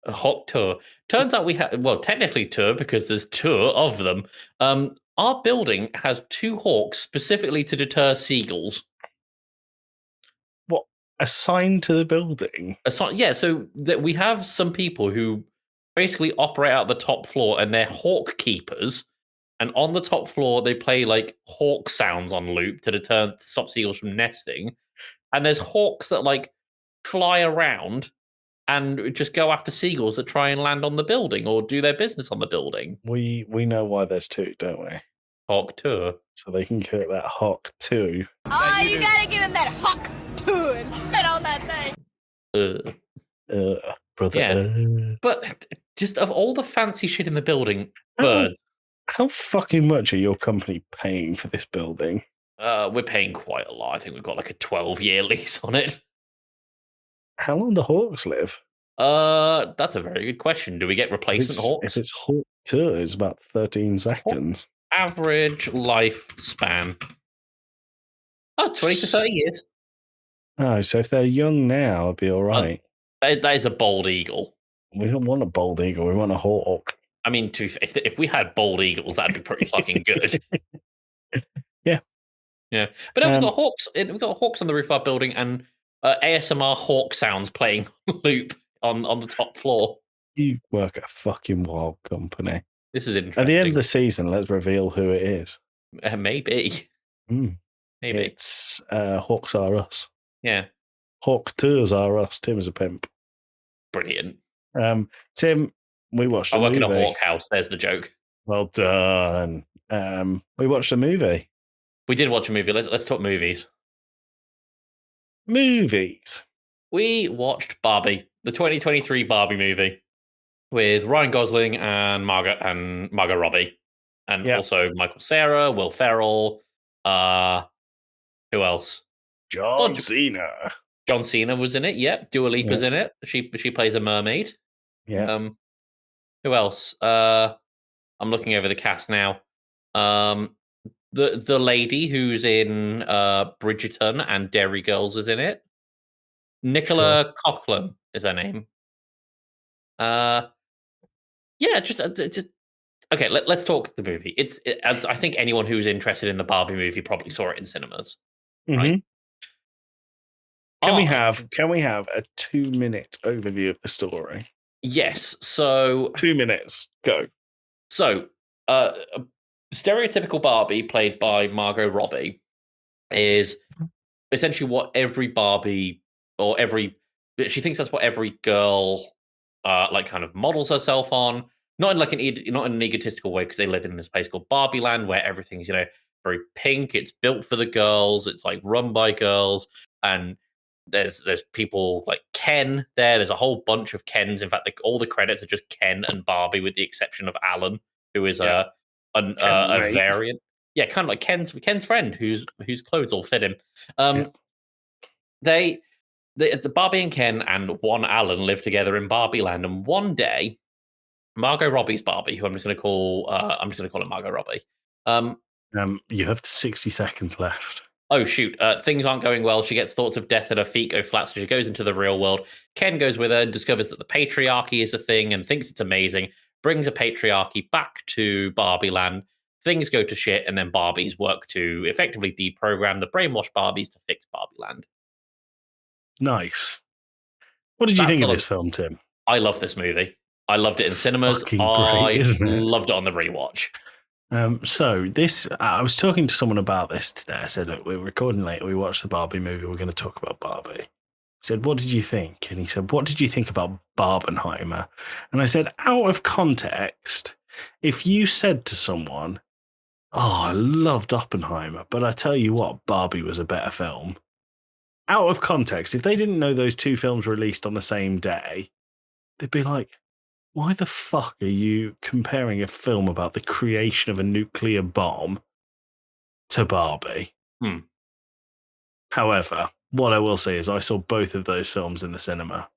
a hawk tour. Turns out we have, well, technically tour because there's two of them. Our building has two hawks specifically to deter seagulls. What? Assigned to the building? Yeah, so that we have some people who basically operate out the top floor and they're hawk keepers. And on the top floor, they play like hawk sounds on loop to stop seagulls from nesting. And there's hawks that like fly around and just go after seagulls that try and land on the building or do their business on the building. We know why there's two, don't we? Hawk tour. So they can get that hawk too. Oh, you gotta give him that hawk too and spit on that thing. Brother. Yeah. But just of all the fancy shit in the building, Oh. birds. How fucking much are your company paying for this building? We're paying quite a lot. I think we've got like a 12-year lease on it. How long do hawks live? That's a very good question. Do we get replacement hawks? If it's hawk too, it's about 13 seconds. Average lifespan. Oh, 20 to 30 years. Oh, so if they're young now, it'd be all right. That is a bald eagle. We don't want a bald eagle. We want a hawk. I mean, if we had bald eagles, that'd be pretty fucking good. Yeah. Yeah. But no, we've got hawks. We've got hawks on the roof of our building and ASMR hawk sounds playing loop on the top floor. You work at a fucking wild company. This is interesting. At the end of the season, let's reveal who it is. Maybe. Mm. Maybe. It's Hawks Are Us. Yeah. Hawk Tours Are Us. Tim is a pimp. Brilliant. Tim, we watched a I work movie. in a hawk house. There's the joke. Well done. We watched a movie. We did watch a movie. Let's talk movies. Movies. We watched Barbie, the 2023 Barbie movie, with Ryan Gosling and Margot Robbie, and also Michael Cera, Will Ferrell. Who else? John Cena. John Cena was in it. Yep. Dua Lipa's in it. She plays a mermaid. Yeah. Who else? I'm looking over the cast now. The lady who's in Bridgerton and Derry Girls is in it. Nicola Coughlan is her name. Just okay. Let's talk the movie. I think anyone who's interested in the Barbie movie probably saw it in cinemas. Mm-hmm. Right? Can we have a 2-minute overview of the story? Yes. So 2 minutes. Go. So, stereotypical Barbie, played by Margot Robbie, is essentially what every Barbie she thinks that's what every girl like kind of models herself on. Not in an egotistical way, because they live in this place called Barbie Land where everything's very pink. It's built for the girls. It's like run by girls, and there's people like Ken there. There's a whole bunch of Kens. In fact, all the credits are just Ken and Barbie, with the exception of Alan, who is a variant. Yeah, kind of like Ken's friend, whose clothes all fit him. It's Barbie and Ken and one Alan live together in Barbie Land, and one day, Margot Robbie's Barbie, who I'm just going to call her Margot Robbie. You have 60 seconds left. Oh, shoot. Things aren't going well. She gets thoughts of death and her feet go flat, so she goes into the real world. Ken goes with her and discovers that the patriarchy is a thing and thinks it's amazing, brings a patriarchy back to Barbie land. Things go to shit, and then Barbies work to effectively deprogram the brainwashed Barbies to fix Barbie land. Nice. What did you That's think of not a- this film, Tim? I love this movie. I loved it in cinemas. Fucking great, I isn't it? loved it on the rewatch. So this, I was talking to someone about this today. I said, look, we're recording later. We watched the Barbie movie. We're going to talk about Barbie. I said, what did you think? And he said, what did you think about Barbenheimer? And I said, out of context, if you said to someone, oh, I loved Oppenheimer, but I tell you what, Barbie was a better film. Out of context, if they didn't know those two films released on the same day, they'd be like, why the fuck are you comparing a film about the creation of a nuclear bomb to Barbie? However, what I will say is I saw both of those films in the cinema.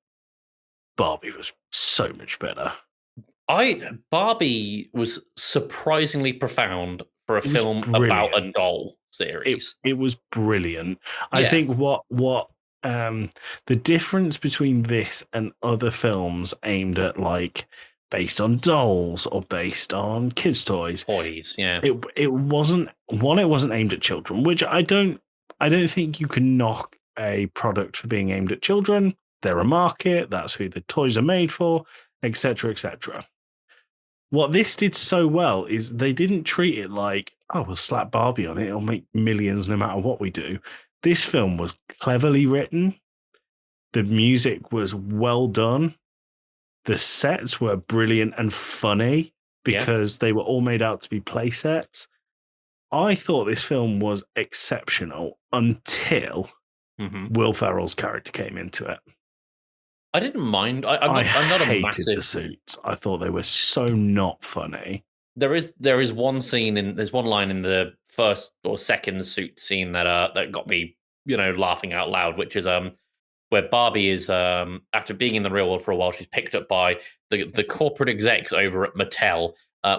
Barbie was so much better. Barbie was surprisingly profound for a It was film about a brilliant. doll series. It was brilliant. I Yeah. think what the difference between this and other films aimed at like based on dolls or based on kids' toys, Toys, yeah. it wasn't aimed at children, which I don't think you can knock a product for being aimed at children. They're a market, that's who the toys are made for, etc., etc. What this did so well is they didn't treat it like, oh, we'll slap Barbie on it, it'll make millions no matter what we do. This film was cleverly written. The music was well done. The sets were brilliant and funny because they were all made out to be play sets. I thought this film was exceptional until Will Ferrell's character came into it. I didn't mind. I'm not a hated massive. the suits. I thought they were so not funny. There is one scene there's one line in the first or second suit scene that got me, laughing out loud, which is where Barbie is after being in the real world for a while, she's picked up by the corporate execs over at Mattel,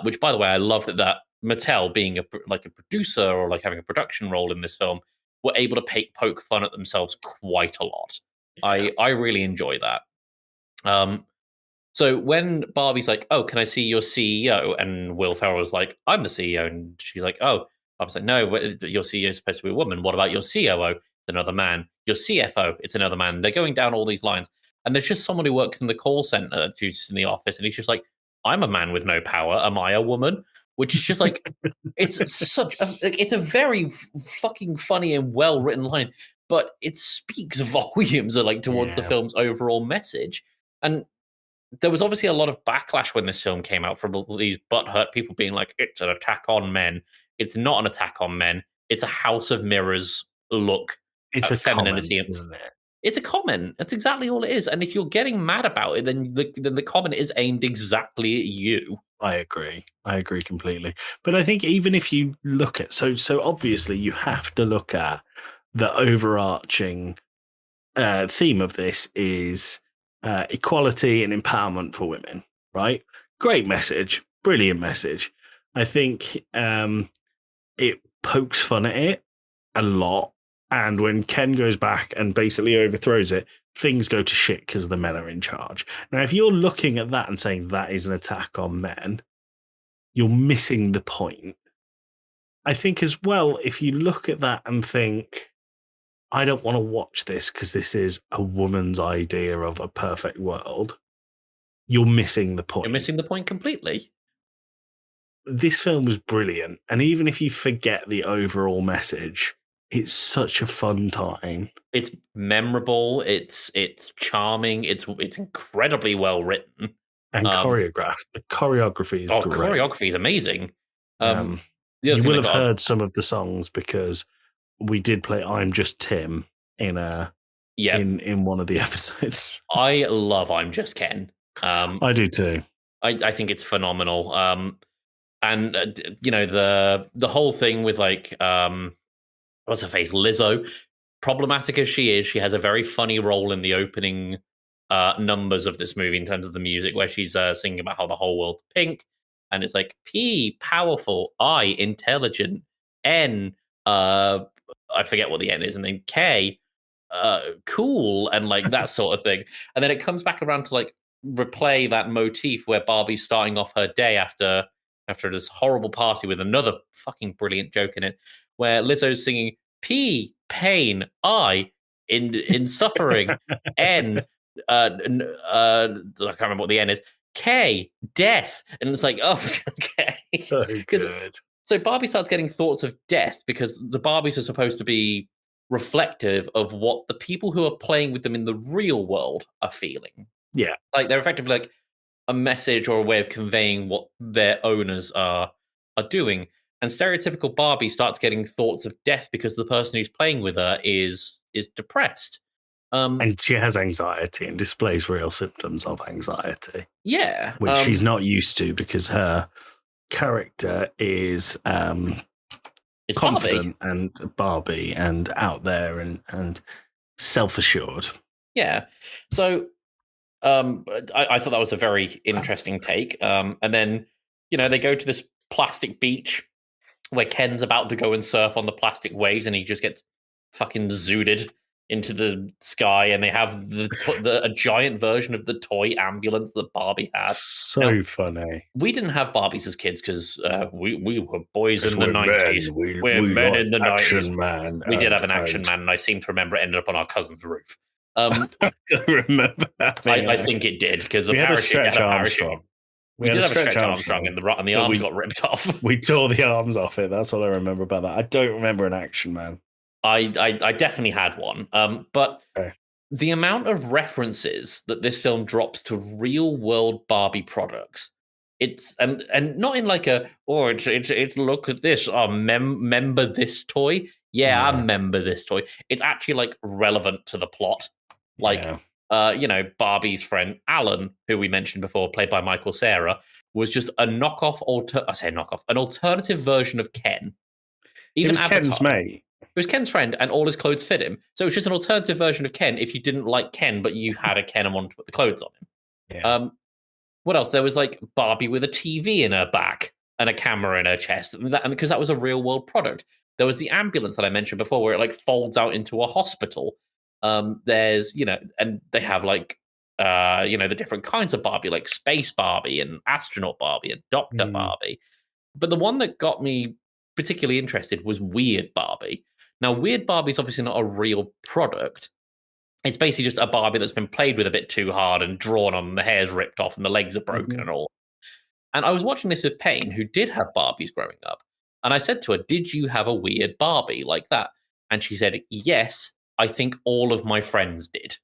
which, by the way, I love that Mattel, being a producer or like having a production role in this film, were able to poke fun at themselves quite a lot. Yeah. I really enjoy that. So when Barbie's like, oh, can I see your CEO? And Will Ferrell's like, I'm the CEO. And she's like, oh. Barbie's like, no, your CEO is supposed to be a woman. What about your COO? It's another man. Your CFO, it's another man. They're going down all these lines. And there's just someone who works in the call center who's just in the office. And he's just like, I'm a man with no power. Am I a woman? Which is just like, it's a very fucking funny and well-written line. But it speaks volumes towards the film's overall message. And there was obviously a lot of backlash when this film came out from all these butthurt people being like, it's an attack on men. It's not an attack on men. It's a House of Mirrors look. It's a femininity, comment, isn't it? It's a comment. That's exactly all it is. And if you're getting mad about it, then the comment is aimed exactly at you. I agree completely. But I think even if you look at so obviously you have to look at the overarching theme of this is equality and empowerment for women, right? Great message, brilliant message. I think it pokes fun at it a lot. And when Ken goes back and basically overthrows it, things go to shit because the men are in charge. Now, if you're looking at that and saying that is an attack on men, you're missing the point. I think as well, if you look at that and think, I don't want to watch this because this is a woman's idea of a perfect world, you're missing the point. You're missing the point completely. This film was brilliant. And even if you forget the overall message, it's such a fun time. It's memorable. It's charming. It's incredibly well written and choreographed. The choreography is great. Choreography is amazing. You will have heard some of the songs because we did play "I'm Just Tim" in one of the episodes. I love "I'm Just Ken." I do too. I think it's phenomenal. And the whole thing with what's her face, Lizzo, problematic as she is, she has a very funny role in the opening numbers of this movie in terms of the music, where she's singing about how the whole world's pink, and it's like P, powerful, I, intelligent, N, I forget what the N is, and then K, cool, and that sort of thing. And then it comes back around to replay that motif where Barbie's starting off her day after this horrible party with another fucking brilliant joke in it, where Lizzo's singing P pain, I in suffering, N I can't remember what the N is, K death, and it's like, oh, okay, So good. so Barbie starts getting thoughts of death because the Barbies are supposed to be reflective of what the people who are playing with them in the real world are feeling. Yeah. Like they're effectively like a message or a way of conveying what their owners are doing. And stereotypical Barbie starts getting thoughts of death because the person who's playing with her is depressed. And she has anxiety and displays real symptoms of anxiety. Yeah. Which she's not used to because her character is it's confident Barbie. and Barbie and out there and self-assured. Yeah. So I thought that was a very interesting take. And then, they go to this plastic beach where Ken's about to go and surf on the plastic waves and he just gets fucking zooded into the sky, and they have a giant version of the toy ambulance that Barbie had. So funny. We didn't have Barbies as kids because we were boys in the We're 90s. Men. We're men in the action 90s. Man. We did have an action man, and I seem to remember it ended up on our cousin's roof. I don't remember that. I think it did because the we had a parachute Stretch had a Armstrong. parachute. We did have a Stretch Armstrong, and the arms we- got ripped off. We tore the arms off it. That's all I remember about that. I don't remember an action man. I definitely had one. But Okay. the amount of references that this film drops to real world Barbie products, it's and not in like a it's look at this, remember this toy? Yeah, I remember this toy. It's actually like relevant to the plot. Like Barbie's friend Alan, who we mentioned before, played by Michael Cera, was just a knockoff an alternative version of Ken. Even it was Ken's mate. It was Ken's friend, and all his clothes fit him. So it was just an alternative version of Ken if you didn't like Ken, but you had a Ken and wanted to put the clothes on him. Yeah. What else? There was like Barbie with a TV in her back and a camera in her chest, and because that was a real world product. There was the ambulance that I mentioned before, where it like folds out into a hospital. There's and they have like the different kinds of Barbie, like Space Barbie and Astronaut Barbie and Doctor Barbie. But the one that got me particularly interested was Weird Barbie. Now, Weird Barbie is obviously not a real product. It's basically just a Barbie that's been played with a bit too hard and drawn on, and the hair's ripped off and the legs are broken and all. And I was watching this with Payne, who did have Barbies growing up. And I said to her, did you have a weird Barbie like that? And she said, yes, I think all of my friends did.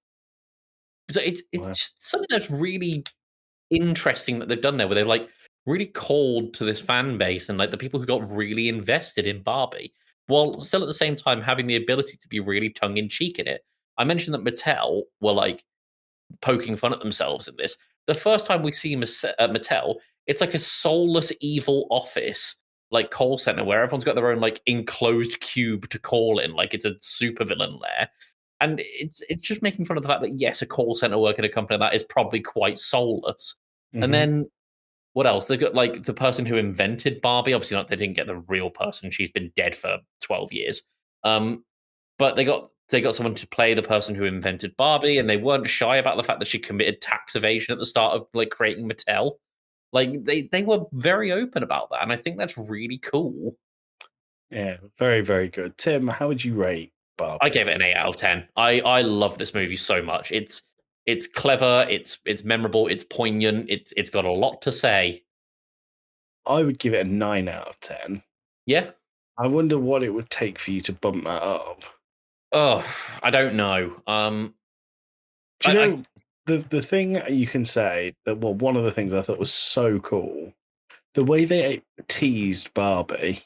So it's just something that's really interesting that they've done there, where they've like really called to this fan base and like the people who got really invested in Barbie, while still at the same time having the ability to be really tongue-in-cheek in it. I mentioned that Mattel were like poking fun at themselves in this. The first time we see Mattel, it's like a soulless evil office, like call center, where everyone's got their own like enclosed cube to call in, like it's a supervillain lair. And it's just making fun of the fact that yes, a call center work in a company like that is probably quite soulless. And then what else? They've got like the person who invented Barbie. Obviously, not they didn't get the real person. She's been dead for 12 years. But they got someone to play the person who invented Barbie, and they weren't shy about the fact that she committed tax evasion at the start of like creating Mattel. Like they were very open about that, and I think that's really cool. Yeah, very, very good. Tim, how would you rate Barbie? I gave it an 8 out of 10. I love this movie so much. It's clever, it's memorable, it's poignant, it's got a lot to say. I would give it a 9 out of 10. Yeah. I wonder what it would take for you to bump that up. Oh, I don't know. Do you know the thing you can say that? Well, one of the things I thought was so cool, the way they teased Barbie,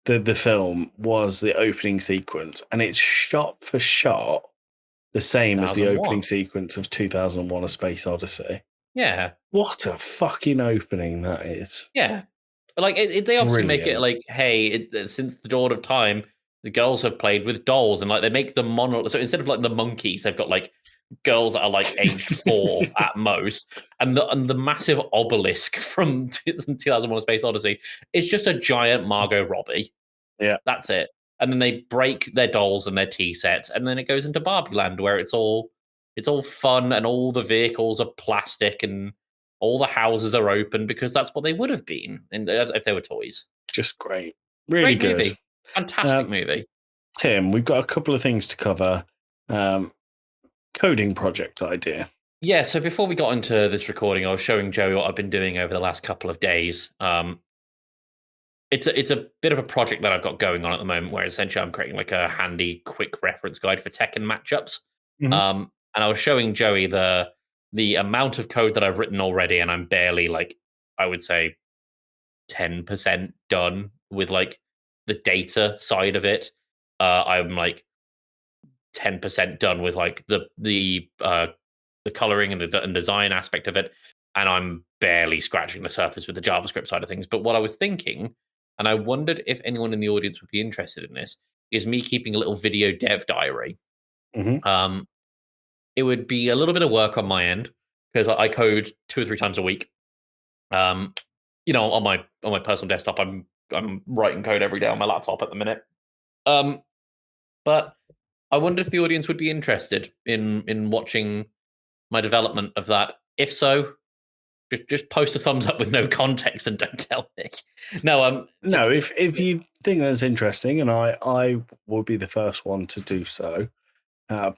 the film was the opening sequence, and it's shot for shot the same as the opening sequence of 2001: A Space Odyssey. Yeah. What a fucking opening that is. Yeah. Like they obviously make it like, hey, since the dawn of time, the girls have played with dolls, and like they make the so instead of like the monkeys, they've got like girls that are like aged 4 at most, and the massive obelisk from 2001: A Space Odyssey is just a giant Margot Robbie. Yeah, that's it. And then they break their dolls and their tea sets, and then it goes into Barbie Land, where it's all It's all fun, and all the vehicles are plastic, and all the houses are open because that's what they would have been if they were toys. Just great. Really Great good. movie. Fantastic movie. Tim, we've got a couple of things to cover. Coding project idea. Yeah, so before we got into this recording, I was showing Joey what I've been doing over the last couple of days. It's a bit of a project that I've got going on at the moment, where essentially I'm creating like a handy, quick reference guide for Tekken matchups. Mhm. And I was showing Joey the amount of code that I've written already, and I'm barely, like, I would say 10% done with like the data side of it. I'm like 10% done with like the coloring and the design aspect of it, and I'm barely scratching the surface with the JavaScript side of things. But what I was thinking, and I wondered if anyone in the audience would be interested in this, is me keeping a little video dev diary. Mhm. It would be a little bit of work on my end because I code 2 or 3 times a week. On my personal desktop, I'm writing code every day on my laptop at the minute. But I wonder if the audience would be interested in watching my development of that. If so, just post a thumbs up with no context and don't tell me. No, No, if you think that's interesting, and I will be the first one to do so,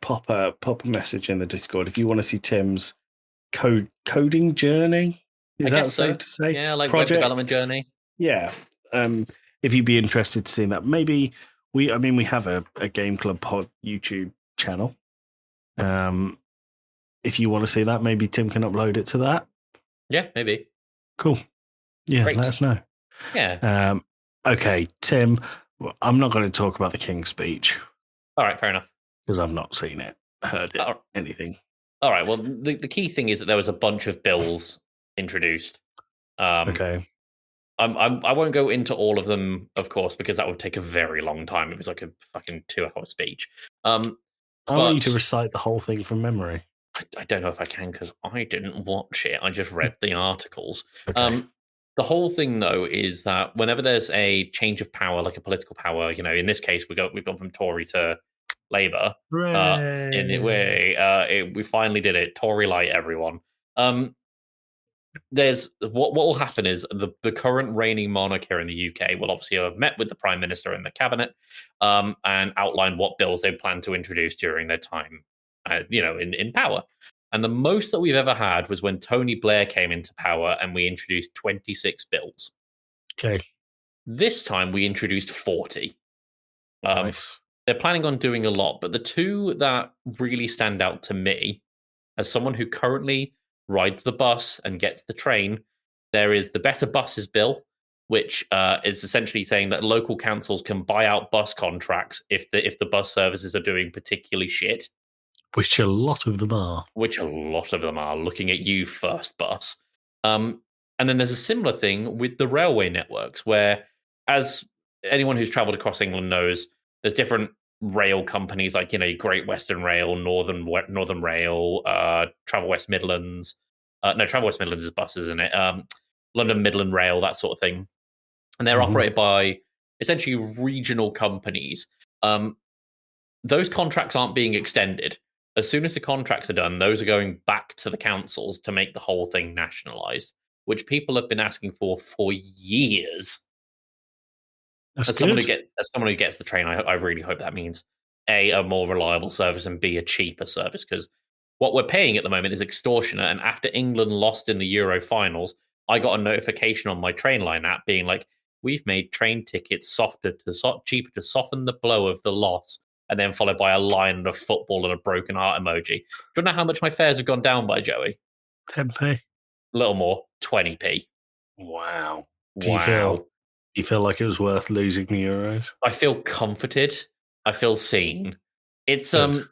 pop a message in the Discord if you want to see Tim's coding journey. I Is that guess so. safe to say? Yeah, like Project? web development journey. Yeah. If you'd be interested to see that, maybe we have a Game Club Pod YouTube channel. If you want to see that, maybe Tim can upload it to that. Yeah, maybe. Cool. Yeah, Great. let us know. Yeah. Okay, Tim, I'm not going to talk about the King's speech All right, fair enough. because I've not seen it, heard it, anything. All right. Well, the key thing is that there was a bunch of bills introduced. Okay. I won't go into all of them, of course, because that would take a very long time. It was like a fucking 2-hour speech. I want you to but- recite the whole thing from memory. I don't know if I can because I didn't watch it. I just read the articles. Okay. The whole thing, though, is that whenever there's a change of power, like a political power, in this case, we've gone from Tory to Labour. We finally did it. Tory light, everyone. There's what will happen is the current reigning monarch here in the UK will obviously have met with the Prime Minister and the cabinet, and outlined what bills they plan to introduce during their time, in power. And the most that we've ever had was when Tony Blair came into power, and we introduced 26 bills. Okay. This time we introduced 40. Nice. They're planning on doing a lot, but the two that really stand out to me, as someone who currently rides the bus and gets the train, there is the Better Buses Bill, which is essentially saying that local councils can buy out bus contracts if the bus services are doing particularly shit. Which a lot of them are. Looking at you first, bus. And then there's a similar thing with the railway networks, where, as anyone who's traveled across England knows, there's different rail companies like Great Western Rail, Northern Rail, Travel West Midlands. No, Travel West Midlands is buses, isn't it? London Midland Rail, that sort of thing, and they're operated by essentially regional companies. Those contracts aren't being extended. As soon as the contracts are done, those are going back to the councils to make the whole thing nationalised, which people have been asking for years. That's Someone good. as someone who gets the train, I really hope that means a more reliable service, and B, a cheaper service, because what we're paying at the moment is extortionate. And after England lost in the Euro finals, I got a notification on my Trainline app being like, "We've made train tickets cheaper to soften the blow of the loss," and then followed by a lion and a football and a broken heart emoji. Do you know how much my fares have gone down by, Joey? 10p. A little more, 20p. Wow. Wow. Do you feel like it was worth losing the Euros? I feel comforted. I feel seen. It's Good.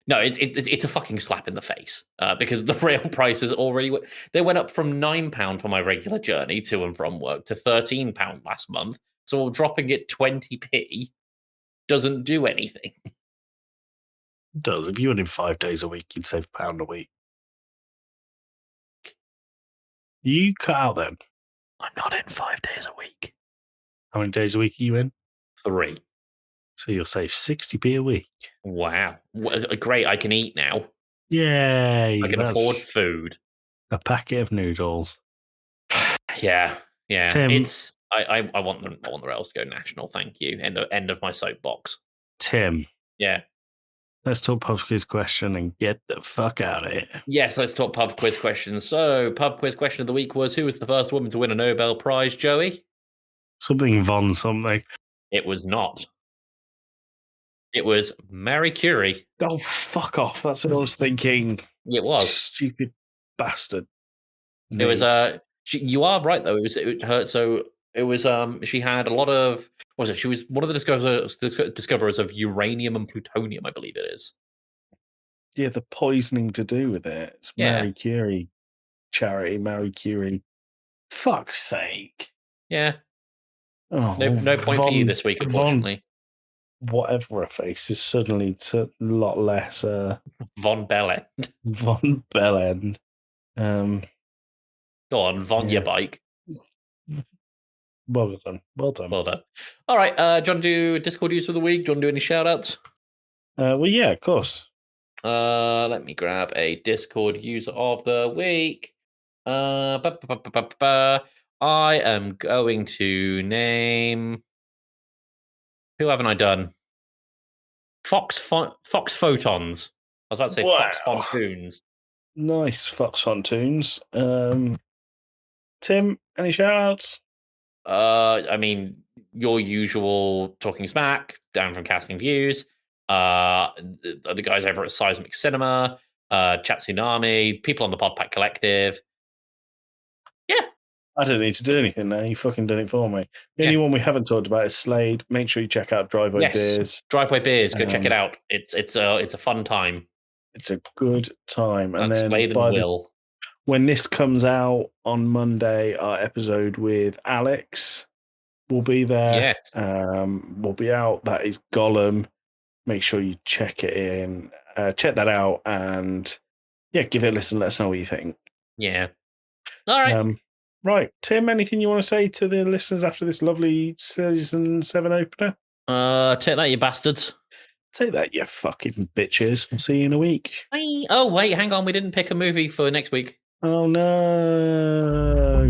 no, it's a fucking slap in the face, because the rail prices already they went up from £9 for my regular journey to and from work to £13 last month. So dropping it 20p doesn't do anything. It does. If you went in 5 days a week, you'd save £1 a week. You cut out then. I'm not in 5 days a week. How many days a week are you in? 3. So you'll save 60p a week. Wow. Great, I can eat now. Yay! I can that's afford food. a packet of noodles. Yeah. Tim. It's I want the rails to go national. Thank you. End of my soapbox. Tim, Yeah. let's talk pub quiz question and get the fuck out of here. Yes, let's talk pub quiz questions. So, pub quiz question of the week was: who was the first woman to win a Nobel Prize? Joey? Something von something. It was not. It was Marie Curie. Oh, fuck off. That's what I was thinking. It was. Stupid bastard. It was. Me. You are right though. It her. So it was. She had a lot of. What was it? She was one of the discoverers of uranium and plutonium. I believe it is. Yeah, the poisoning to do with it. It's Yeah. Marie Curie charity, Marie Curie. Fuck's sake. Yeah. Oh, No point for you this week, unfortunately. Whatever her face is suddenly a lot less Von Bellend. Von Bellend. Go on, Von your bike. Well done. Well done. Well done. All right. Do you want to do Discord user of the week? Do you want to do any shout outs? Well, yeah, of course. Let me grab a Discord user of the week. I am going to name. Who haven't I done? Fox Photons. I was about to say Fox Fontoons. Nice Fox Fontoons. Tim, any shout outs? I mean, your usual Talking Smack, down from Casting Views. The guys over at Seismic Cinema, Chat Tsunami, people on the Podpack Collective. Yeah. I don't need to do anything now. You fucking done it for me. The only one we haven't talked about is Slade. Make sure you check out Driveway Beers. Driveway Beers. Go check it out. It's a fun time. It's a good time. And That's then Slade and Will. When this comes out on Monday, our episode with Alex will be there. Yes. Will be out. That is Gollum. Make sure you check it in. Check that out and give it a listen. Let us know what you think. Yeah. All right. Right. Tim, anything you want to say to the listeners after this lovely season 7 opener? Take that, you bastards. Take that, you fucking bitches. I'll see you in a week. Bye. Oh, wait, hang on. We didn't pick a movie for next week. Oh, no.